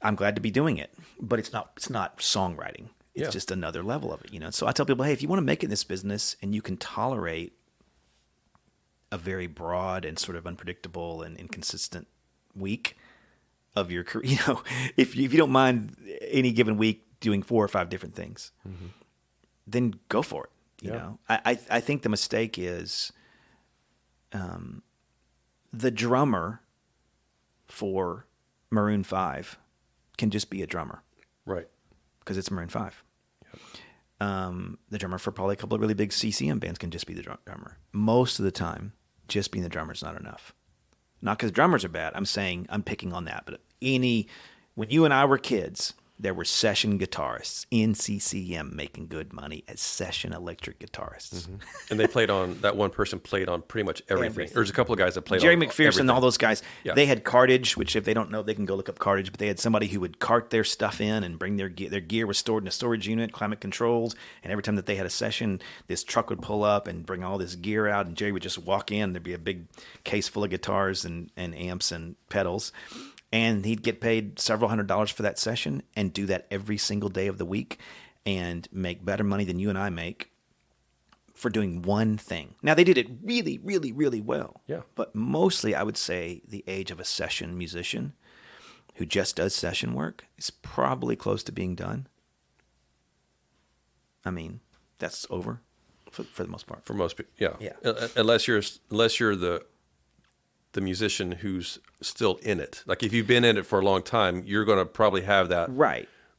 I'm glad to be doing it, but it's not songwriting. It's just another level of it. So I tell people, hey, if you want to make it in this business and you can tolerate a very broad and sort of unpredictable and inconsistent week of your career, if you don't mind any given week doing 4 or 5 different things, then go for it. I think the mistake is the drummer for Maroon 5 can just be a drummer. Right. Because it's Maroon 5. The drummer for probably a couple of really big CCM bands can just be the drummer. Most of the time, just being the drummer is not enough. Not because drummers are bad. I'm picking on that. But when you and I were kids, there were session guitarists in CCM making good money as session electric guitarists. And they that one person played on pretty much everything. There's a couple of guys that played Jerry on McPherson, everything. all those guys. Yeah. They had cartage, which if they don't know, they can go look up cartage. But they had somebody who would cart their stuff in and bring their gear. Their gear was stored in a storage unit, climate controlled. And every time that they had a session, this truck would pull up and bring all this gear out. And Jerry would just walk in. There'd be a big case full of guitars and amps and pedals. And he'd get paid several $100s for that session and do that every single day of the week and make better money than you and I make for doing one thing. Now, they did it really, really, really well. Yeah. But mostly, I would say the age of a session musician who just does session work is probably close to being done. I mean, that's over for the most part. For most people, yeah. Yeah. Unless you're the musician who's still in it. Like if you've been in it for a long time, you're going to probably have that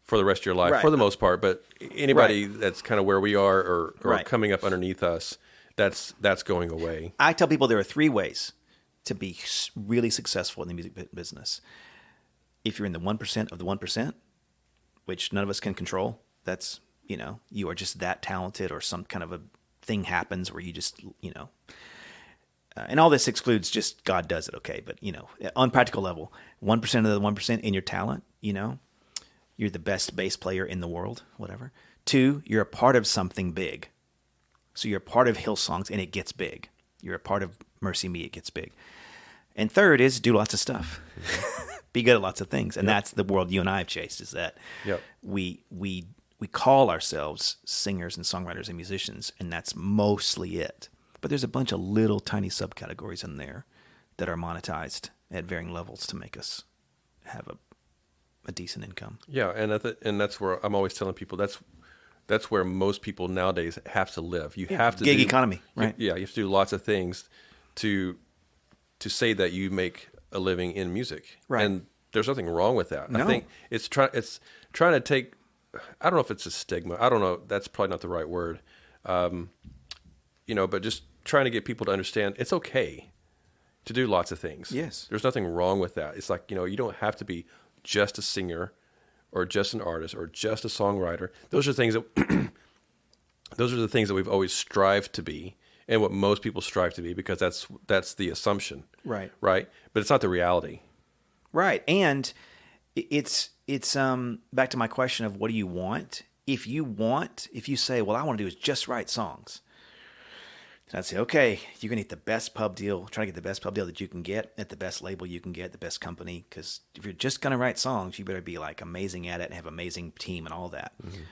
for the rest of your life for the most part. But anybody that's kind of where we are or coming up underneath us, that's going away. I tell people there are 3 ways to be really successful in the music business. If you're in the 1% of the 1%, which none of us can control, that's, you are just that talented or some kind of a thing happens where you just, and all this excludes just God does it, okay? But, on practical level, 1% of the 1% in your talent, you're the best bass player in the world, whatever. 2, you're a part of something big. So you're a part of Hillsongs, and it gets big. You're a part of Mercy Me, it gets big. And 3rd is do lots of stuff. Be good at lots of things. And that's the world you and I have chased, is that we call ourselves singers and songwriters and musicians, and that's mostly it. But there's a bunch of little tiny subcategories in there that are monetized at varying levels to make us have a decent income. Yeah, and that's where I'm always telling people that's where most people nowadays have to live. You have to gig economy, right? You have to do lots of things to say that you make a living in music. Right. And there's nothing wrong with that. No. I think it's trying to take, I don't know if it's a stigma. I don't know. That's probably not the right word. But just trying to get people to understand it's okay to do lots of things. Yes. There's nothing wrong with that. It's like, you don't have to be just a singer or just an artist or just a songwriter. Those are things that those are the things that we've always strived to be, and what most people strive to be, because that's the assumption. Right. Right? But it's not the reality. Right. And it's back to my question of what do you want? If you say, well, I want to do is just write songs, then I'd say, okay, you're going to get the best pub deal, try to get the best pub deal that you can get at the best label you can get, the best company. Because if you're just going to write songs, you better be like amazing at it and have an amazing team and all that. Mm-hmm.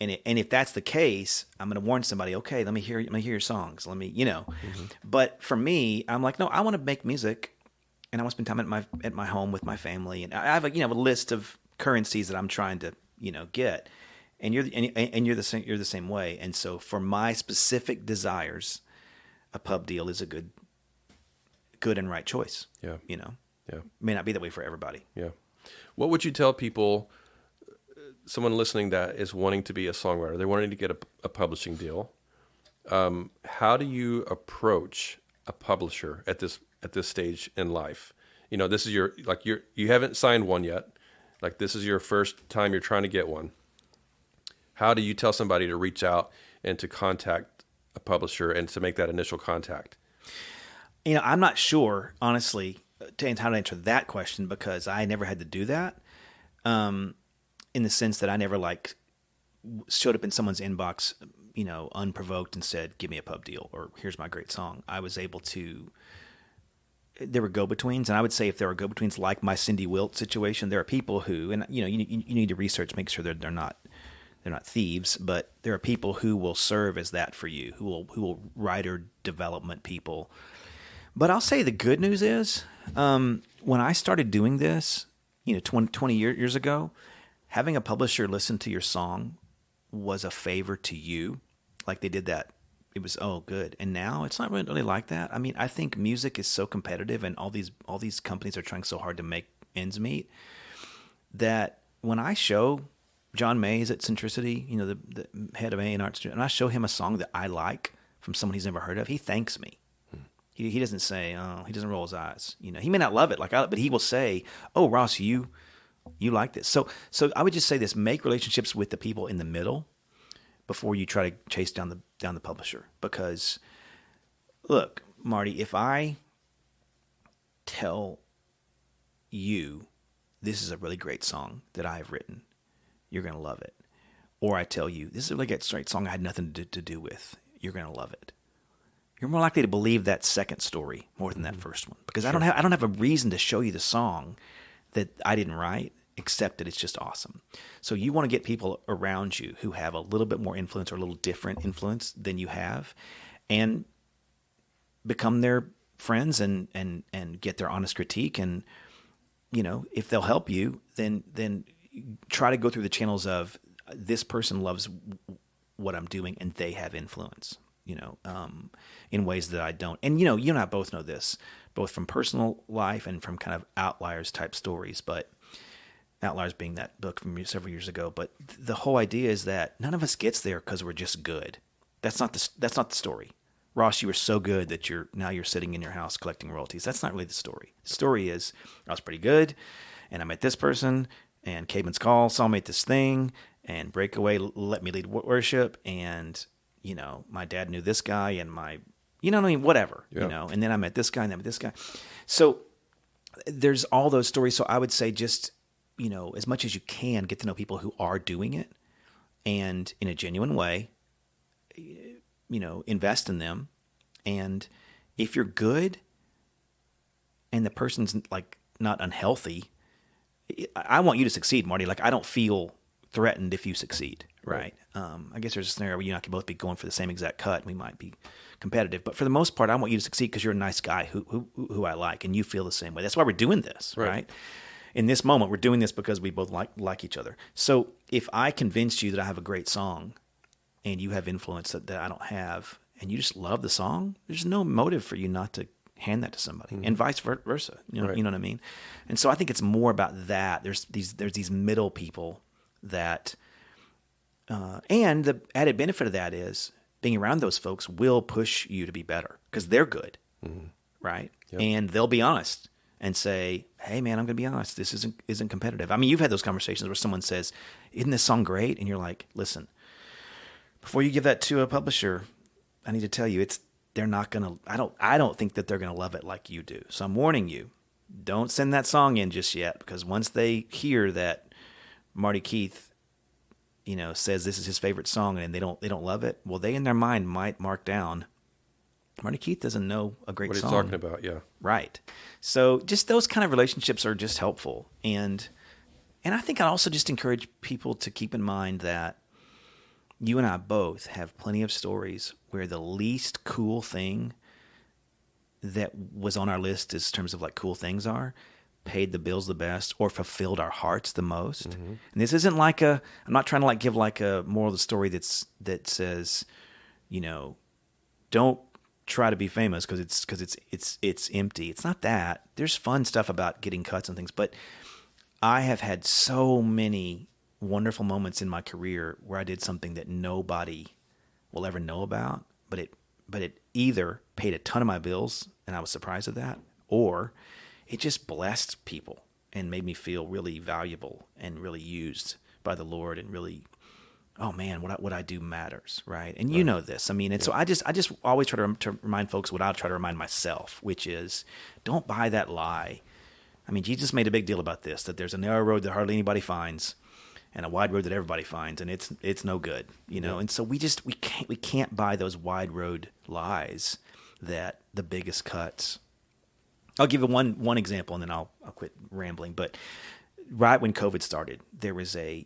And if that's the case, I'm going to warn somebody, okay, let me hear your songs. Mm-hmm. But for me, I'm like, no, I want to make music and I want to spend time at my home with my family. And I have a list of currencies that I'm trying to, get. And you're the same way. And so for my specific desires, a pub deal is a good and right choice. Yeah. Yeah. May not be that way for everybody. Yeah. What would you tell people, someone listening that is wanting to be a songwriter, they're wanting to get a publishing deal? How do you approach a publisher at this stage in life? This is you haven't signed one yet. Like, this is your first time you're trying to get one. How do you tell somebody to reach out and to contact a publisher and to make that initial contact? I'm not sure, honestly, how to answer that question, because I never had to do that. In the sense that I never showed up in someone's inbox, unprovoked and said, give me a pub deal or here's my great song. I was able to, there were go-betweens. And I would say if there are go-betweens like my Cindy Wilt situation, there are people who, and you need to research, make sure they're not thieves, but there are people who will serve as that for you, who will writer development people. But I'll say the good news is, when I started doing this, 20 years ago, having a publisher listen to your song was a favor to you. Like, they did that. It was, oh, good. And now it's not really like that. I mean, I think music is so competitive and all these companies are trying so hard to make ends meet that when I show John Mays at Centricity, the head of A&R, and I show him a song that I like from someone he's never heard of, he thanks me. He doesn't say, oh, he doesn't roll his eyes. He may not love it but he will say, oh, Ross, you like this. So I would just say this: make relationships with the people in the middle before you try to chase down the publisher. Because, look, Marty, if I tell you this is a really great song that I have written, you're going to love it. Or I tell you this is a really great song I had nothing to do with, you're going to love it. You're more likely to believe that second story more than that first one, because sure. I don't have a reason to show you the song that I didn't write, except that it's just awesome. So you want to get people around you who have a little bit more influence or a little different influence than you have, and become their friends and get their honest critique. And if they'll help you, then try to go through the channels of, this person loves what I'm doing and they have influence, in ways that I don't. And, you and I both know this, both from personal life and from kind of Outliers type stories, but Outliers being that book from several years ago. But the whole idea is that none of us gets there because we're just good. That's not the story. Ross, you were so good that now you're sitting in your house collecting royalties. That's not really the story. The story is, I was pretty good, and I met this person, and Caveman's Call saw me at this thing, and Breakaway let me lead worship, and my dad knew this guy, and whatever, yeah. And then I met this guy, and then I met this guy. So there's all those stories. So I would say just, as much as you can, get to know people who are doing it, and in a genuine way, invest in them. And if you're good and the person's not unhealthy, I want you to succeed, Marty. I don't feel threatened if you succeed, right? I guess there's a scenario where you and I can both be going for the same exact cut, and we might be competitive. But for the most part, I want you to succeed because you're a nice guy who I like, and you feel the same way. That's why we're doing this, right? In this moment, we're doing this because we both like each other. So if I convince you that I have a great song and you have influence that I don't have, and you just love the song, there's no motive for you not to hand that to somebody, and vice versa. You know what I mean? And so I think it's more about that. There's these middle people that, and the added benefit of that is being around those folks will push you to be better because they're good, right? Yep. And they'll be honest and say, "Hey, man, I'm going to be honest. This isn't competitive." I mean, you've had those conversations where someone says, "Isn't this song great?" And you're like, "Listen, before you give that to a publisher, I need to tell you they're not going to. I don't think that they're going to love it like you do. So I'm warning you, don't send that song in just yet because once they hear that Marty Keith, says this is his favorite song and they don't love it, well, they in their mind might mark down Marty Keith doesn't know a great song. What he's talking about, yeah. Right. So just those kind of relationships are just helpful. And I think I also just encourage people to keep in mind that you and I both have plenty of stories where the least cool thing that was on our list in terms of like cool things paid the bills the best or fulfilled our hearts the most. Mm-hmm. And this isn't like I'm not trying to like give like a moral of the story that says, don't try to be famous because it's empty. It's not that. There's fun stuff about getting cuts and things, but I have had so many wonderful moments in my career where I did something that nobody will ever know about, but it either paid a ton of my bills and I was surprised at that, or it just blessed people and made me feel really valuable and really used by the Lord and really, oh man, what I do matters, right? And you know this. I mean, and so I just always try to remind folks what I try to remind myself, which is don't buy that lie. I mean, Jesus made a big deal about this, that there's a narrow road that hardly anybody finds and a wide road that everybody finds, and it's no good, Yeah. And so we can't buy those wide road lies that the biggest cuts. I'll give you one example, and then I'll quit rambling. But right when COVID started, there was a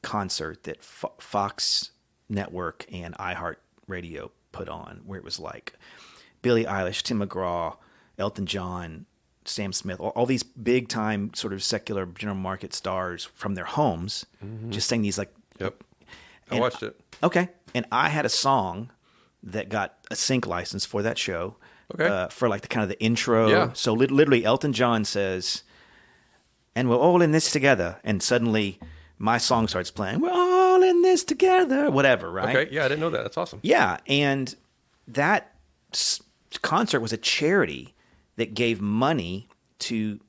concert that Fox Network and iHeartRadio put on, where it was like Billie Eilish, Tim McGraw, Elton John, Sam Smith, all these big time sort of secular general market stars from their homes, just saying these like. Yep, I watched it. Okay, and I had a song that got a sync license for that show. Okay. For like the kind of the intro. Yeah. So literally Elton John says, "And we're all in this together," and suddenly my song starts playing. We're all in this together, whatever, right? Okay, yeah, I didn't know that. That's awesome. Yeah, and that concert was a charity that gave money to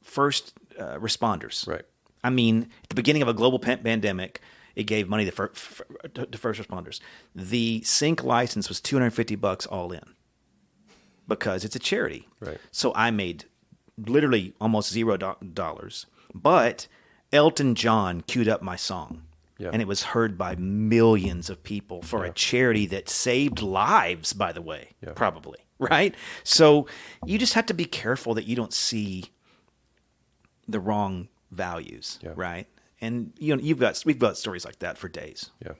first responders. Right. I mean, at the beginning of a global pandemic, it gave money to first responders. The sync license was $250 all in because it's a charity. Right. So I made literally almost $0, but Elton John queued up my song. Yeah. And it was heard by millions of people for a charity that saved lives, by the way, probably, right? So you just have to be careful that you don't see the wrong values, right? And we've got stories like that for days. Yeah,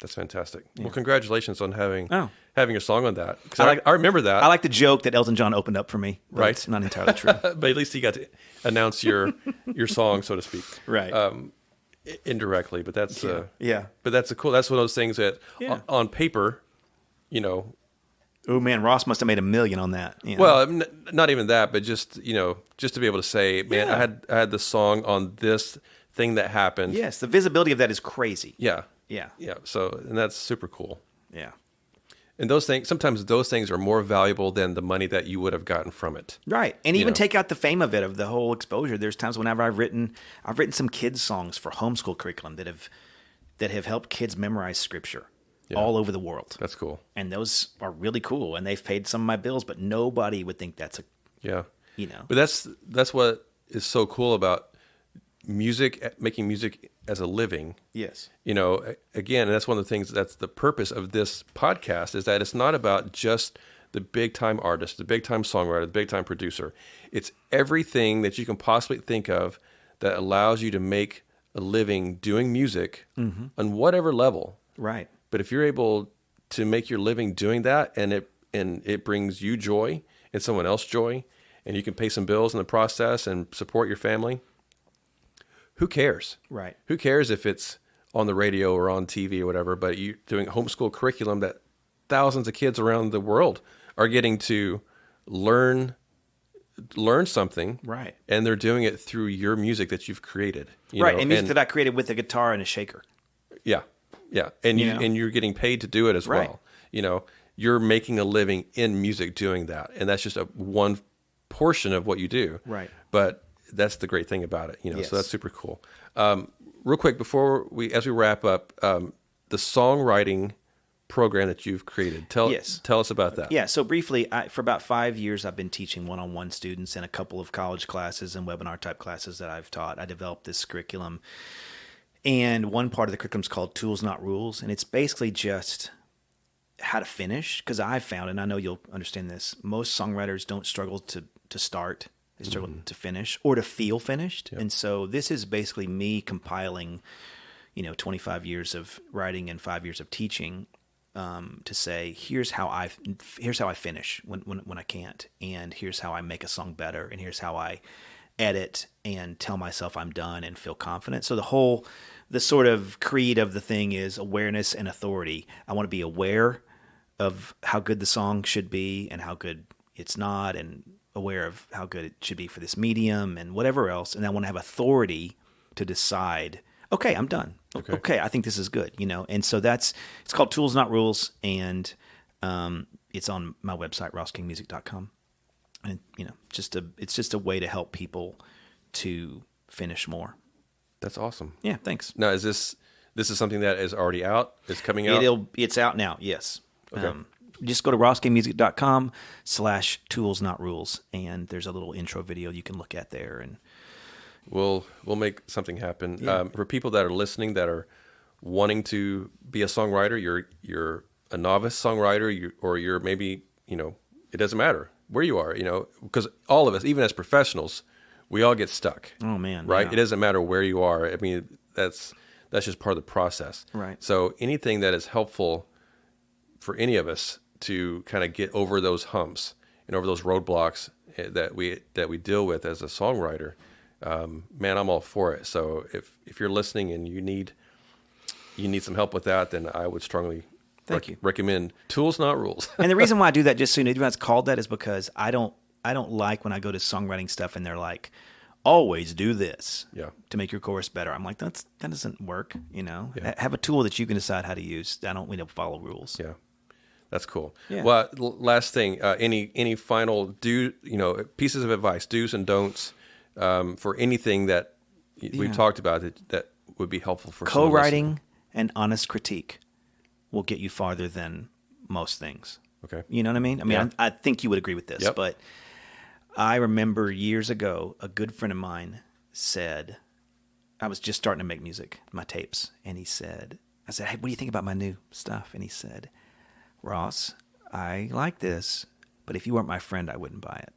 that's fantastic. Yeah. Well, congratulations on having a song on that. I remember that. I like the joke that Elton John opened up for me. Right, it's not entirely true. But at least he got to announce your song, so to speak. Right. Indirectly, but that's But that's that's one of those things that on paper, Oh man, Ross must have made $1 million on that. Well, not even that, but just to be able to say, man, I had the song on this thing that happened. Yes, the visibility of that is crazy. Yeah. So, and that's super cool. Yeah. And sometimes those things are more valuable than the money that you would have gotten from it. Right. And even take out the fame of it, of the whole exposure. There's times whenever I've written some kids songs for homeschool curriculum that have helped kids memorize scripture all over the world. That's cool. And those are really cool. And they've paid some of my bills, but nobody would think that's But that's what is so cool about music, making music as a living. Yes. Again, and that's one of the things, that's the purpose of this podcast, is that it's not about just the big time artist, the big time songwriter, the big time producer. It's everything that you can possibly think of that allows you to make a living doing music on whatever level. Right. But if you're able to make your living doing that, and it brings you joy and someone else joy, and you can pay some bills in the process and support your family, who cares? Right. Who cares if it's on the radio or on TV or whatever, but you're doing homeschool curriculum that thousands of kids around the world are getting to learn something, right? And they're doing it through your music that you've created, right? And music that I created with a guitar and a shaker. Yeah, and you're getting paid to do it as well. You're making a living in music doing that, and that's just one portion of what you do, right? But that's the great thing about it, Yes. So that's super cool. Real quick as we wrap up, the songwriting program that you've created. Tell us about that. Yeah, so briefly, for about 5 years, I've been teaching one-on-one students in a couple of college classes and webinar-type classes that I've taught. I developed this curriculum, and one part of the curriculum is called Tools, Not Rules, and it's basically just how to finish, because I've found, and I know you'll understand this, most songwriters don't struggle to start. They struggle to finish or to feel finished. Yep. And so this is basically me compiling, 25 years of writing and 5 years of teaching, to say, here's how I finish when I can't, and here's how I make a song better, and here's how I edit and tell myself I'm done and feel confident. So the sort of creed of the thing is awareness and authority. I want to be aware of how good the song should be and how good it's not, and aware of how good it should be for this medium and whatever else. And I want to have authority to decide, okay, I'm done. Okay, I think this is good, And so it's called Tools, Not Rules, and it's on my website, rosskingmusic.com. And it's just a way to help people to finish more. That's awesome. Yeah, thanks. Now, is this is something that is already out? It's coming out? It's out now, yes. Okay. Just go to rosskingmusic.com/tools, not rules, and there's a little intro video you can look at there. And we'll make something happen. Yeah. For people that are listening that are wanting to be a songwriter, you're a novice songwriter, or you're maybe, it doesn't matter where you are, because all of us, even as professionals, we all get stuck. Oh man, right? Yeah. It doesn't matter where you are. I mean, that's just part of the process. Right. So anything that is helpful for any of us to kind of get over those humps and over those roadblocks that we deal with as a songwriter, man, I'm all for it. So if you're listening and you need some help with that, then I would strongly recommend Tools, Not Rules. And the reason why I do that, just so you know, the reason it's called that is because I don't like when I go to songwriting stuff and they're like, always do this to make your chorus better. I'm like, that doesn't work. Yeah. Have a tool that you can decide how to use. I don't follow rules. Yeah. That's cool. Yeah. Well, last thing, any final pieces of advice, do's and don'ts, for anything that we've talked about that would be helpful for co-writing and honest critique will get you farther than most things. Okay. You know what I mean? I think you would agree with this, but I remember years ago, a good friend of mine said, I was just starting to make music, my tapes, and I said, hey, what do you think about my new stuff? And he said, Ross, I like this, but if you weren't my friend, I wouldn't buy it.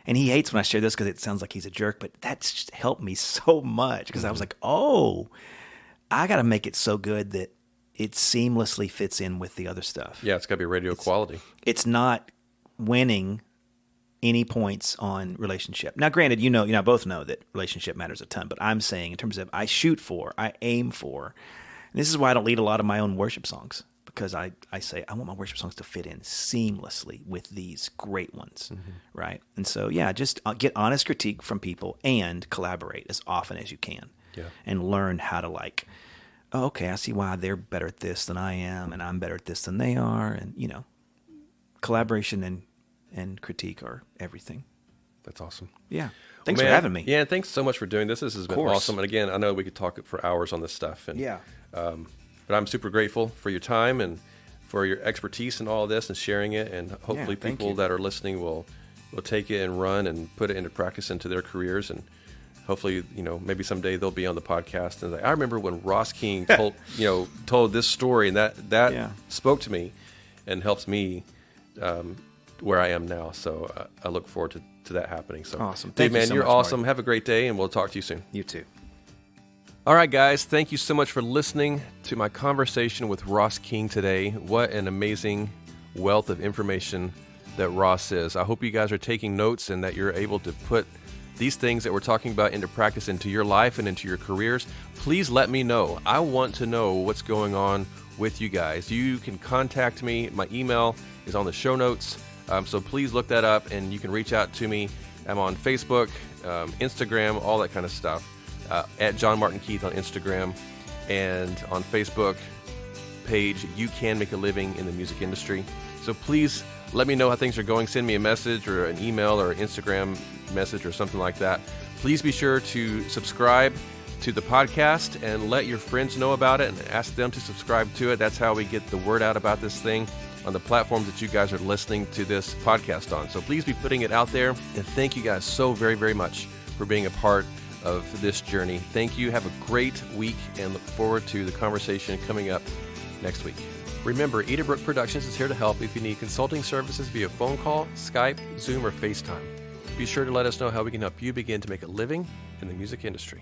And he hates when I share this because it sounds like he's a jerk, but that's just helped me so much because I was like, I got to make it so good that it seamlessly fits in with the other stuff. Yeah, it's got to be radio quality. It's not winning any points on relationship. Now, granted, I both know that relationship matters a ton, but I'm saying in terms of I aim for, and this is why I don't lead a lot of my own worship songs. Because I say I want my worship songs to fit in seamlessly with these great ones, right? And so, just get honest critique from people and collaborate as often as you can, and learn how to I see why they're better at this than I am, and I'm better at this than they are, and collaboration and critique are everything. That's awesome. Yeah, thanks for having me. Yeah, thanks so much for doing this. This has been awesome. And again, I know we could talk for hours on this stuff. And but I'm super grateful for your time and for your expertise in all of this and sharing it. And hopefully people that are listening will take it and run and put it into practice into their careers. And hopefully, maybe someday they'll be on the podcast. And I remember when Ross King told this story, and that spoke to me and helps me where I am now. So I look forward to that happening. So awesome. Thank you, man. You're awesome. Marty. Have a great day, and we'll talk to you soon. You too. All right, guys, thank you so much for listening to my conversation with Ross King today. What an amazing wealth of information that Ross is. I hope you guys are taking notes and that you're able to put these things that we're talking about into practice into your life and into your careers. Please let me know. I want to know what's going on with you guys. You can contact me. My email is on the show notes. So please look that up, and you can reach out to me. I'm on Facebook, Instagram, all that kind of stuff. At John Martin Keith on Instagram, and on Facebook page, You Can Make a Living in the Music Industry. So please let me know how things are going. Send me a message or an email or an Instagram message or something like that. Please be sure to subscribe to the podcast and let your friends know about it and ask them to subscribe to it. That's how we get the word out about this thing on the platforms that you guys are listening to this podcast on. So please be putting it out there. And thank you guys so very, very much for being a part of this journey. Thank you. Have a great week and look forward to the conversation coming up next week. Remember, Edenbrook Productions is here to help if you need consulting services via phone call, Skype, Zoom, or FaceTime. Be sure to let us know how we can help you begin to make a living in the music industry.